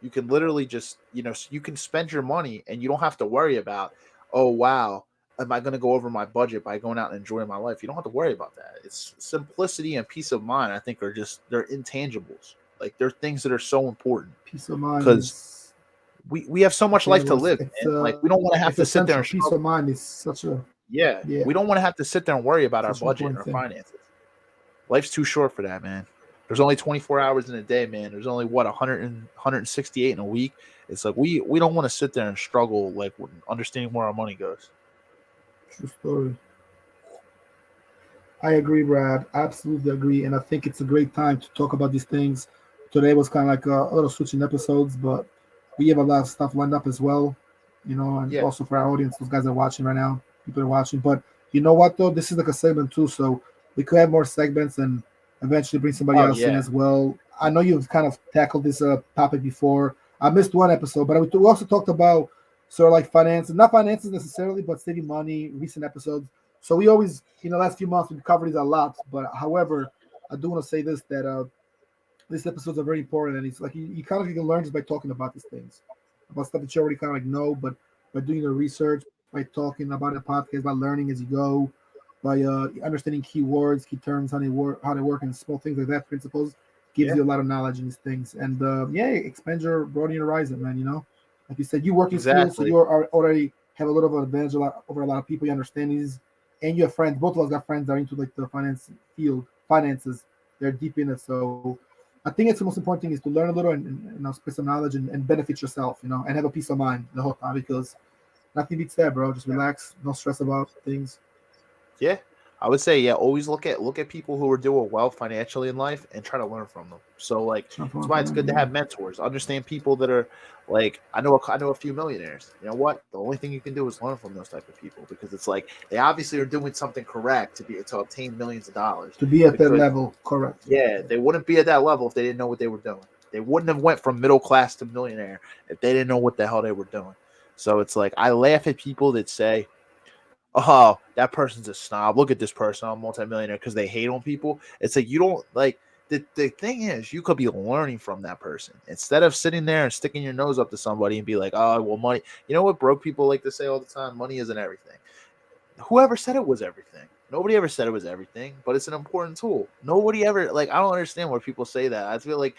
You can literally just, you can spend your money and you don't have to worry about, oh wow, am I going to go over my budget by going out and enjoying my life? You don't have to worry about that. It's simplicity and peace of mind. I think they're intangibles. Like they're things that are so important Peace of mind because is we have so much life to live, it's man. Like we don't want to have it's to sit there essential. and Peace struggle. of mind is such a Yeah, we don't want to have to sit there and worry about our such an budget and important our thing. finances. Life's too short for that, man. There's only 24 hours in a day, man. There's only 168 in a week. It's like we don't want to sit there and struggle like understanding where our money goes. True story. I agree, Brad. Absolutely agree. And I think it's a great time to talk about these things. Today was kind of like a little switching episodes, but we have a lot of stuff lined up as well, and Yeah. also for our audience, those guys are watching right now. People are watching. But you know what, though? This is like a segment too, so we could have more segments and eventually bring somebody Oh else in yeah. as well. I know you've kind of tackled this topic before. I missed one episode, but we also talked about sort of like finances, not finances necessarily, but saving money, recent episodes. So we always, last few months we've covered it a lot. But however, I do want to say this that these episodes are very important, and it's like you kind of can learn just by talking about these things, about stuff that you already kind of like know, but by doing the research, by talking about the podcast, by learning as you go, by understanding keywords, key terms, how they work, and small things like that, principles, gives Yeah. you a lot of knowledge in these things, and expand broaden your horizon, man. Like you said, you work in field, so Exactly. you are already have a little bit of advantage over a lot of people. You understand these, and you have friends. Both of us got friends that are into like the finances. They're deep in it, so I think it's the most important thing is to learn a little and spread some knowledge and benefit yourself, and have a peace of mind the whole time because nothing beats that, bro. Just relax, no stress about things. Yeah. I would say, yeah, always look at people who are doing well financially in life and try to learn from them. So like that's why it's good to have mentors. Understand people that are like I know a few millionaires. You know what? The only thing you can do is learn from those type of people because it's like they obviously are doing something correct to obtain millions of dollars. To be at that level, correct. Yeah, they wouldn't be at that level if they didn't know what they were doing. They wouldn't have went from middle class to millionaire if they didn't know what the hell they were doing. So it's like I laugh at people that say, oh, that person's a snob. Look at this person, I'm a multimillionaire because they hate on people. It's like you don't like the thing is, you could be learning from that person instead of sitting there and sticking your nose up to somebody and be like, oh, well, money. You know what broke people like to say all the time? Money isn't everything. Whoever said it was everything? Nobody ever said it was everything, but it's an important tool. Nobody ever, like, I don't understand why people say that. I feel like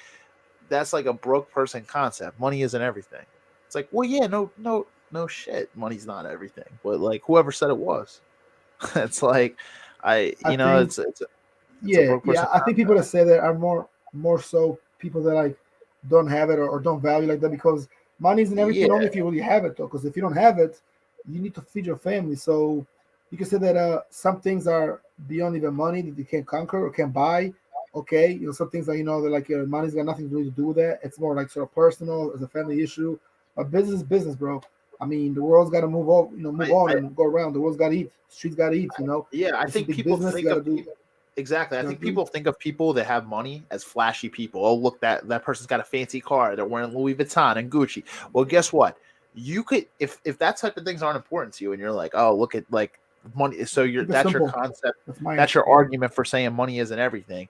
that's like a broke person concept. Money isn't everything. It's like, well, yeah, no shit. Money's not everything. But like, whoever said it was, it's like, I think it's a broke person I think people that concept. say that are more so people that like don't have it or don't value like that, because money isn't everything Yeah, only if you really have it though. Because if you don't have it, you need to feed your family. So you can say that some things are beyond even money that you can't conquer or can't buy. Okay, some things that they're like money's got nothing really to do with that. It's more like sort of personal, as a family issue. But business is business, bro. I mean, the world's got to move on, move on I and go around. The world's got to eat. Streets got to eat. yeah, I This is think big people business. You think got to of do. exactly. I You know think what I mean? people think of people that have money as flashy people. Oh, look, that person's got a fancy car. They're wearing Louis Vuitton and Gucci. Well, guess what? You could, if that type of things aren't important to you, and you're like, oh, look at like money. So Keep it that's your simple. concept. That's my That's answer. your Yeah. argument for saying money isn't everything.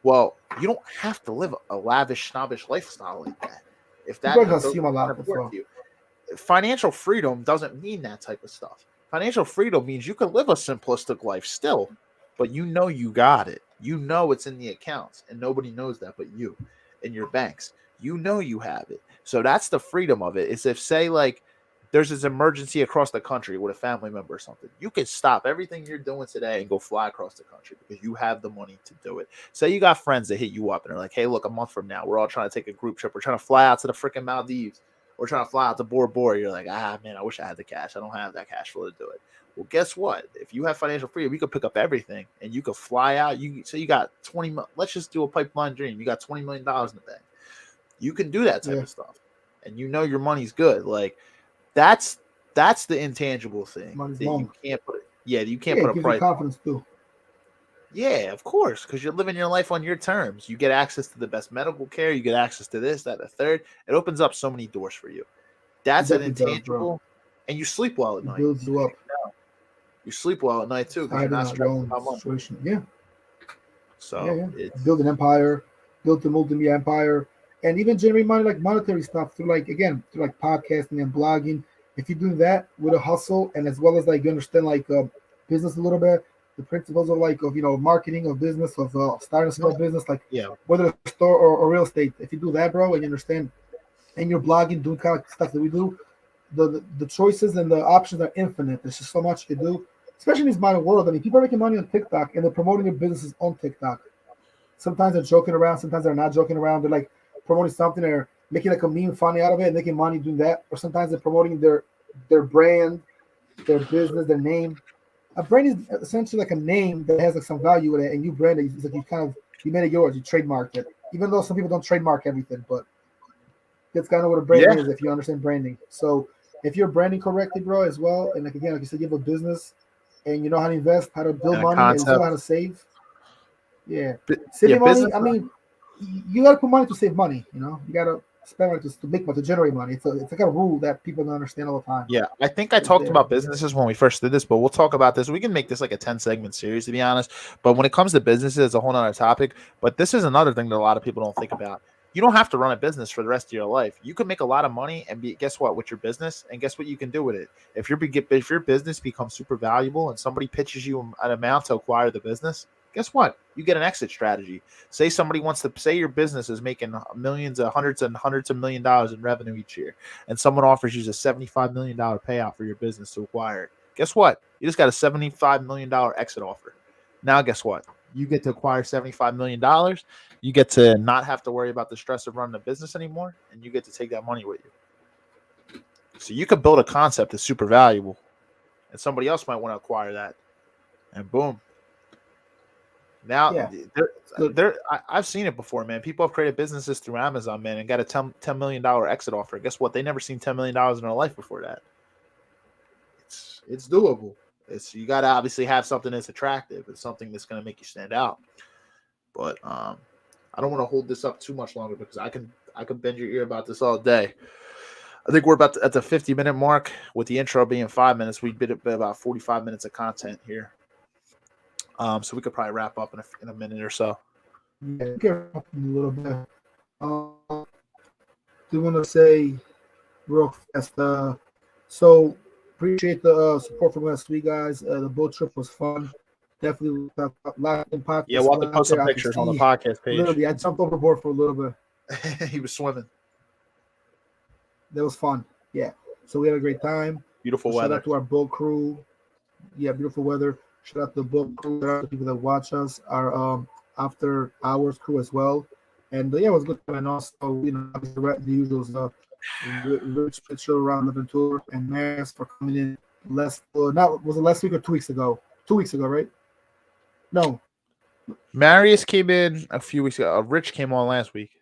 Well, you don't have to live a lavish, snobbish lifestyle like that. People If those consume a things aren't lot. That's important all. to you, financial freedom doesn't mean that type of stuff. Financial freedom means you can live a simplistic life still, but you know you got it. You know it's in the accounts, and nobody knows that but you and your banks. You know you have it. So that's the freedom of it. Is if say like there's this emergency across the country with a family member or something, you can stop everything you're doing today and go fly across the country because you have the money to do it. Say you got friends that hit you up and are like, hey, look, a month from now, we're all trying to take a group trip. We're trying to fly out to the freaking Maldives. We're trying to fly out to Bora Bora. You're like, man, I wish I had the cash. I don't have that cash flow to do it. Well, guess what? If you have financial freedom, you could pick up everything and you could fly out. You got 20. Let's just do a pipeline dream. You got $20 million in the bank. You can do that type Yeah. of stuff, and you know your money's good. Like that's that's the intangible thing Money's that you long. can't put. Yeah, you can't Yeah, put it a gives you price on. confidence too. Yeah, of course, because you're living your life on your terms. You get access to the best medical care. You get access to this, that, the third. It opens up so many doors for you. It That's an definitely does, bro. intangible, and you sleep well at It night. builds you up. You sleep well at night too because you're Deciding not on your stressed own about money. situation. Yeah, yeah, So yeah. it's Build an empire, build a multimedia empire, and even generate money like monetary stuff through through like podcasting and blogging. If you do that with a hustle and as well as like you understand like business a little bit, the principles of marketing of business of starting a small business like yeah, whether a store or real estate. If you do that, bro, and you understand and you're blogging, doing kind of stuff that we do, the choices and the options are infinite. There's just so much to do, especially in this modern world. I mean, people are making money on TikTok and they're promoting their businesses on TikTok. Sometimes they're joking around, sometimes they're not joking around. They're like promoting something or making like a meme funny out of it and making money doing that. Or sometimes they're promoting their brand, their business, their name. A brand is essentially like a name that has like some value in it, and you brand it. It's like you made it yours, you trademarked it. Even though some people don't trademark everything, but that's kind of what a brand yeah, is if you understand branding. So if you're branding correctly, bro, as well, and like again, like you said, you have a business and you know how to invest, how to build and a money, and you still know concept. how to save. Yeah, Yeah, saving money. business. I mean, you got to put money to save money. You got to spend money to make money to generate money. It's like a rule that people don't understand all the time. Yeah, I think I It's talked there. about businesses when we first did this, but we'll talk about this. We can make this like a 10 segment series, to be honest. But when it comes to businesses, it's a whole other topic. But this is another thing that a lot of people don't think about. You don't have to run a business for the rest of your life. You can make a lot of money and guess what, with your business, and guess what you can do with it. If your business becomes super valuable and somebody pitches you an amount to acquire the business, guess what? You get an exit strategy. Say somebody wants to say your business is making millions, hundreds and hundreds of $1 million in revenue each year, and someone offers you a $75 million payout for your business to acquire it. Guess what? You just got a $75 million exit offer. Now, guess what? You get to acquire $75 million. You get to not have to worry about the stress of running a business anymore, and you get to take that money with you. So you could build a concept that's super valuable, and somebody else might want to acquire that, and boom. Now, Yeah, it's good. I've seen it before, man. People have created businesses through Amazon, man, and got a $10 million exit offer. Guess what? They never seen $10 million in their life before that. It's doable. It's you got to obviously have something that's attractive. It's something that's going to make you stand out. But I don't want to hold this up too much longer because I can bend your ear about this all day. I think we're about at the 50-minute mark with the intro being 5 minutes. We did about 45 minutes of content here. So we could probably wrap up in a minute or so. Yeah, get a little bit. Do want to say real fast. So appreciate the support from last week, guys. The boat trip was fun. Definitely last Yeah, podcast we'll have to out post some there. I could pictures on the see podcast page. literally. I jumped overboard for a little bit. He was swimming. That was fun. Yeah. So we had a great time. Beautiful Shout weather. out to our boat crew. Yeah, beautiful weather. Shout out to the boat crew. Shout out to people that watch us. Our after hours crew as well. And yeah, it was good. And also, obviously the usuals. Rich Mitchell, around Living Tour, and Maris for coming in not was it last week or 2 weeks ago? 2 weeks ago, right? No, Marius came in a few weeks ago. Rich came on last week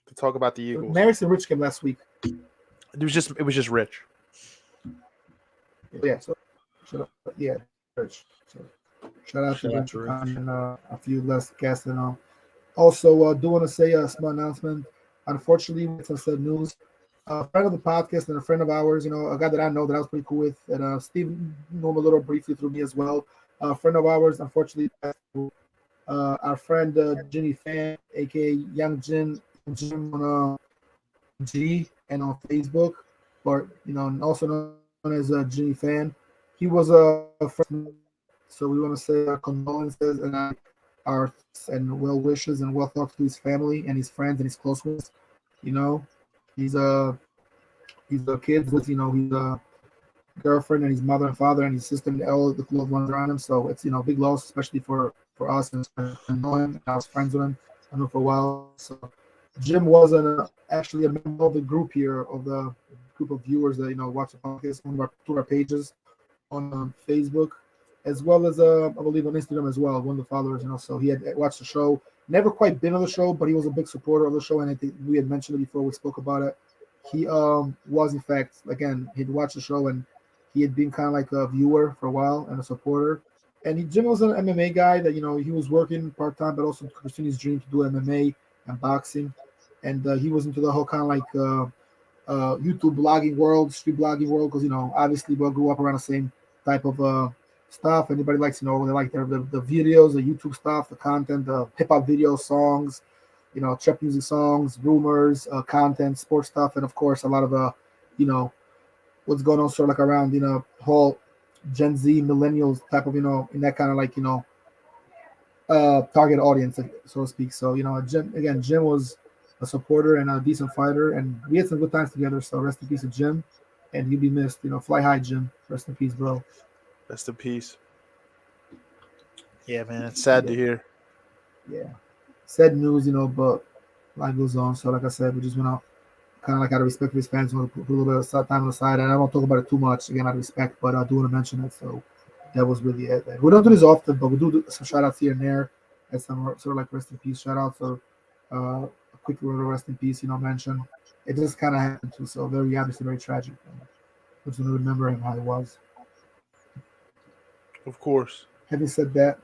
to talk about the Eagles. Maris and Rich came last week. It was just Rich. Yeah, so Rich. So, shout out to Rich and a few less guests and all. Also, do want to say a small announcement. Unfortunately, with some sad news, a friend of the podcast and a friend of ours, a guy that I know that I was pretty cool with, and Steve knew him a little briefly through me as well. A friend of ours, unfortunately, our friend Ginny Fan, aka Young Jim on G and on Facebook, or also known as Ginny Fan. He was a friend, so we want to say our condolences and our well wishes and well thoughts to his family and his friends and his close ones. He's a kid with he's a girlfriend and his mother and father and his sister and all the loved ones around him. So it's a big loss, especially for us and know him. And I was friends with him. I know for a while. So Jim was actually a member of the group here, of the group of viewers that watch the podcast on our pages on Facebook, as well as I believe on Instagram as well. One of the followers, so he had watched the show. Never quite been on the show, but he was a big supporter of the show, and I think we had mentioned it before. We spoke about it. He was in fact, again, he'd watched the show and he had been kind of like a viewer for a while and a supporter. And Jim was an MMA guy that he was working part time, but also pursuing his dream to do MMA and boxing. And he was into the whole kind of like YouTube blogging world, street blogging world, because obviously we all grew up around the same type of stuff. Anybody likes they like the videos, the YouTube stuff, the content, the hip hop videos, songs, trap music songs, rumors, content, sports stuff, and of course a lot of what's going on sort of like around whole Gen Z millennials type of in that kind of like target audience, so to speak. So Jim was a supporter and a decent fighter, and we had some good times together. So rest in peace to Jim, and you'll be missed. Fly high, Jim. Rest in peace, bro. Rest in peace. Yeah, man, it's sad to hear. Yeah, sad news, but life goes on. So like I said, we just went out kind of like out of respect for his fans. We want to put a little bit of time on the side, and I don't talk about it too much again out of respect, but I do want to mention it. So that was really it. We don't do this often, but we do some shout outs here and there, and some sort of like rest in peace shout outs. So a quick word of rest in peace, mention. It just kind of happened too, so obviously very tragic. I just want to remember him how he was. Of course. Having said that,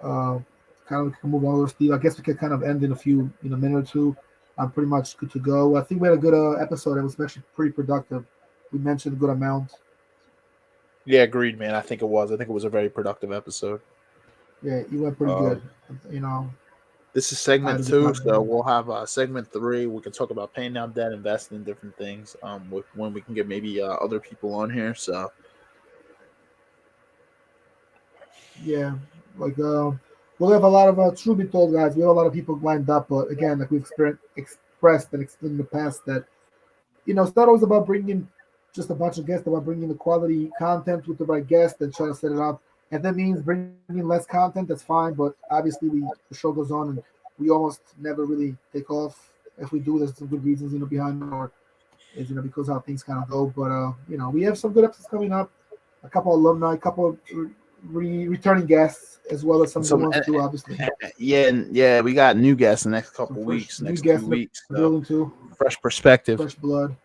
kind of we can move on with Steve. I guess we can kind of end in a minute or two. I'm pretty much good to go. I think we had a good episode. It was actually pretty productive. We mentioned a good amount. Yeah, agreed, man. I think it was a very productive episode. Yeah, you went pretty good. This is segment 2, so we'll have segment 3. We can talk about paying down debt, investing in different things. When we can get maybe other people on here. So yeah, like we'll have a lot of truth be told, guys. We have a lot of people lined up, but again, like we've expressed and explained in the past, that it's not always about bringing just a bunch of guests, about bringing the quality content with the right guest and trying to set it up. And that means bringing less content, that's fine. But obviously, the show goes on, and we almost never really take off. If we do, there's some good reasons, behind it, or is because how things kind of go. But we have some good episodes coming up. A couple of alumni, a couple of returning guests, as well as some new ones too, obviously. Yeah, we got new guests in the next couple weeks, next 2 weeks. Building too. Fresh perspective, fresh blood,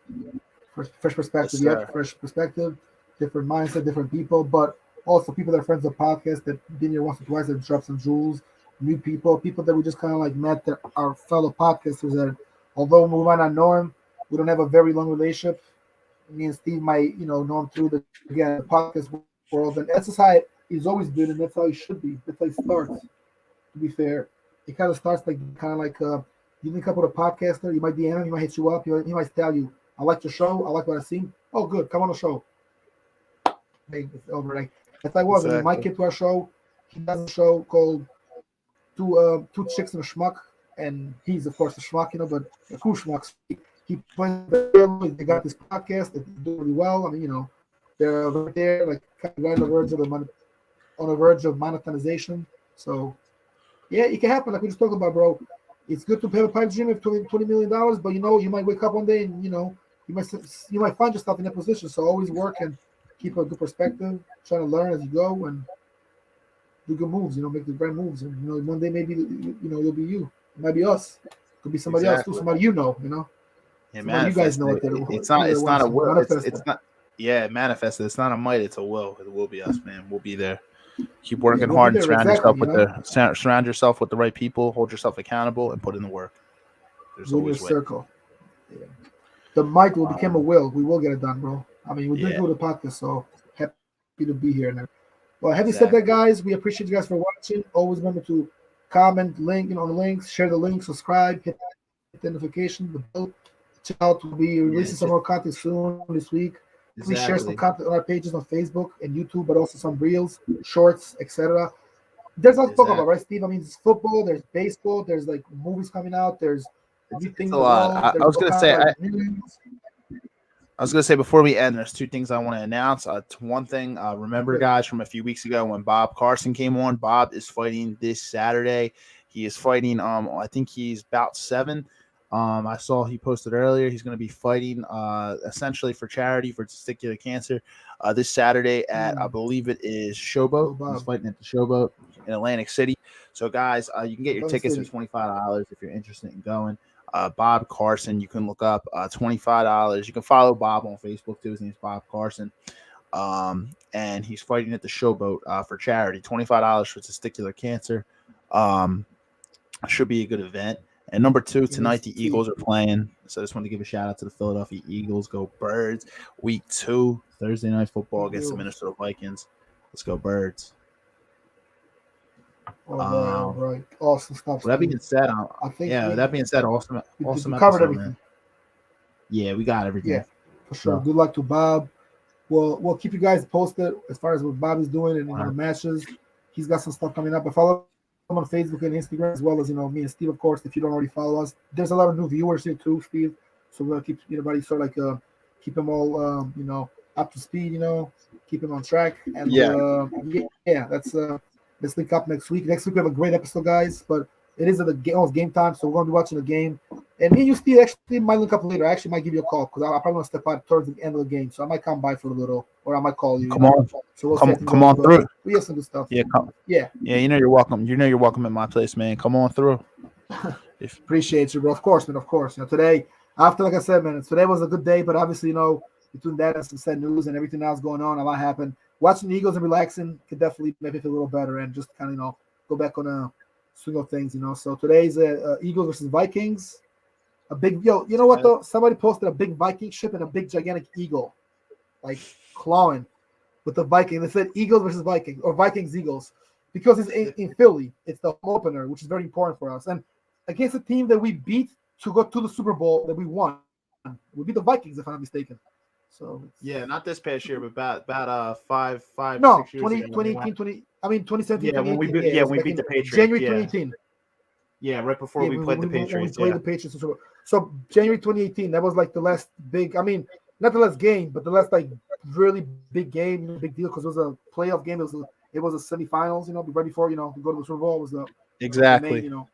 fresh perspective. Yes, fresh perspective, different mindset, different people, but also people that are friends of the podcast that been here once or twice, that dropped some jewels. New people that we just kind of like met, that are fellow podcasters that, although we might not know him, we don't have a very long relationship. Me and Steve might, know him through the podcast world, and that's just how he's always been, and that's how he should be. That's how he starts. To be fair, it kind of starts like you link up with a podcaster. You might DM him. He might hit you up. He might tell you, "I like your show. I like what I've seen." Oh, good. Come on the show. Hey, it's over. Like if I was, Exactly. Mike came to our show. He does a show called Two Chicks and a Schmuck, and he's of course a schmuck, but a cool schmuck. He plays. They got this podcast. They do really well. I mean, they're right there, like kind of right on the verge of monetization. So yeah, it can happen. Like we just talked about, bro. It's good to pay a pipe dream of $20 million, but you might wake up one day and you might find yourself in that position. So always work and keep a good perspective, trying to learn as you go and do good moves. Make the right moves. And one day maybe you'll be you. It might be us. It could be somebody else too. Somebody Yeah, somebody you guys know it's not a will. It's not. Yeah, manifest it. It's not a might. It's a will. It will be us, man. We'll be there. Keep working we'll hard be and there, surround yourself with the right people. Hold yourself accountable and put in the work. There's do always your way. circle. Yeah. The might will become a will. We will get it done, bro. I mean, we're doing good with the podcast, so happy to be here now. Well, having said that, guys, we appreciate you guys for watching. Always remember to comment, link, on the links, share the link, subscribe, hit the notification, the bell. Check out. We'll be releasing some more content soon this week. Please share some content on our pages on Facebook and YouTube, but also some reels, shorts, etc. There's a lot to talk about, right, Steve? I mean, there's football, there's baseball, there's like movies coming out, there's new things. A lot. I was gonna say before we end, there's two things I want to announce. One thing, remember, guys, from a few weeks ago when Bob Carson came on. Bob is fighting this Saturday. He is fighting. I think he's about 7. I saw he posted earlier. He's going to be fighting essentially for charity for testicular cancer this Saturday at I believe it is Showboat. He's fighting at the Showboat in Atlantic City. So, guys, you can get your tickets for $25 if you're interested in going. Bob Carson, you can look up $25. You can follow Bob on Facebook too. His name's Bob Carson. And he's fighting at the Showboat for charity. $25 for testicular cancer. Should be a good event. And number 2, tonight the Eagles are playing. So I just want to give a shout out to the Philadelphia Eagles. Go Birds. Week 2, Thursday night football against the Minnesota Vikings. Let's go Birds. All right. Awesome stuff. That being said, awesome covered everything. Man. Yeah, we got everything. Yeah, for sure. Good luck to Bob. We'll keep you guys posted as far as what Bob is doing and the matches. He's got some stuff coming up. But follow him on Facebook and Instagram as well as me and Steve, of course. If you don't already follow us, there's a lot of new viewers here too, Steve. So we're gonna keep everybody keep them all up to speed. Keep them on track. And let's link up next week. Next week we have a great episode, guys. But it is almost game time, so we're gonna be watching the game. And me and you, Steve, actually might link up later. I actually might give you a call because I probably want to step out towards the end of the game, so I might come by for a little, or I might call you. Come on, so we'll come on through. We have some good stuff. Yeah, yeah. You're welcome. You're welcome at my place, man. Come on through. Appreciate you, bro. Of course, man. Of course. Today, like I said, man, today was a good day, but obviously, between that and some sad news and everything else going on, a lot happened. Watching the Eagles and relaxing could definitely make me feel a little better and just kind of go back on a swing of things. So today's Eagles versus Vikings. A big you know what though? Somebody posted a big Viking ship and a big gigantic eagle, like clawing with the Viking. They said Eagles versus Vikings or Vikings Eagles because it's in Philly. It's the home opener, which is very important for us. And against a team that we beat to go to the Super Bowl that we won, we beat the Vikings if I'm not mistaken. So yeah, not this past year, but about 5, 6 years 2018, 2017. Yeah, when we beat the Patriots. January 2018. Yeah, right before we played the Patriots. We played the Patriots. So January 2018, that was like the last big. Not the last game, but the last really big game, big deal because it was a playoff game. It was a semifinals. Right before we go to the Super Bowl. It was the main,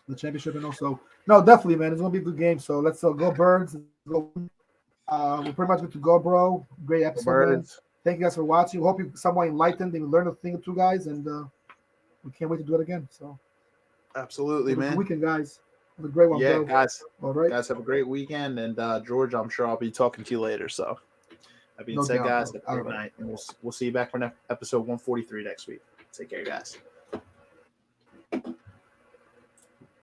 the championship and also no, definitely, man. It's gonna be a good game. So let's go Birds. We're pretty much good to go, bro. Great episode, man. Thank you guys for watching. We hope you somewhat enlightened and learned a thing or two, guys, and we can't wait to do it again. So. Absolutely, man. Good weekend, guys. Have a great one, bro. Guys. All right. Guys, have a great weekend. And George, I'm sure I'll be talking to you later. So, that being said, guys, have a great night. And we'll see you back for episode 143 next week. Take care, guys.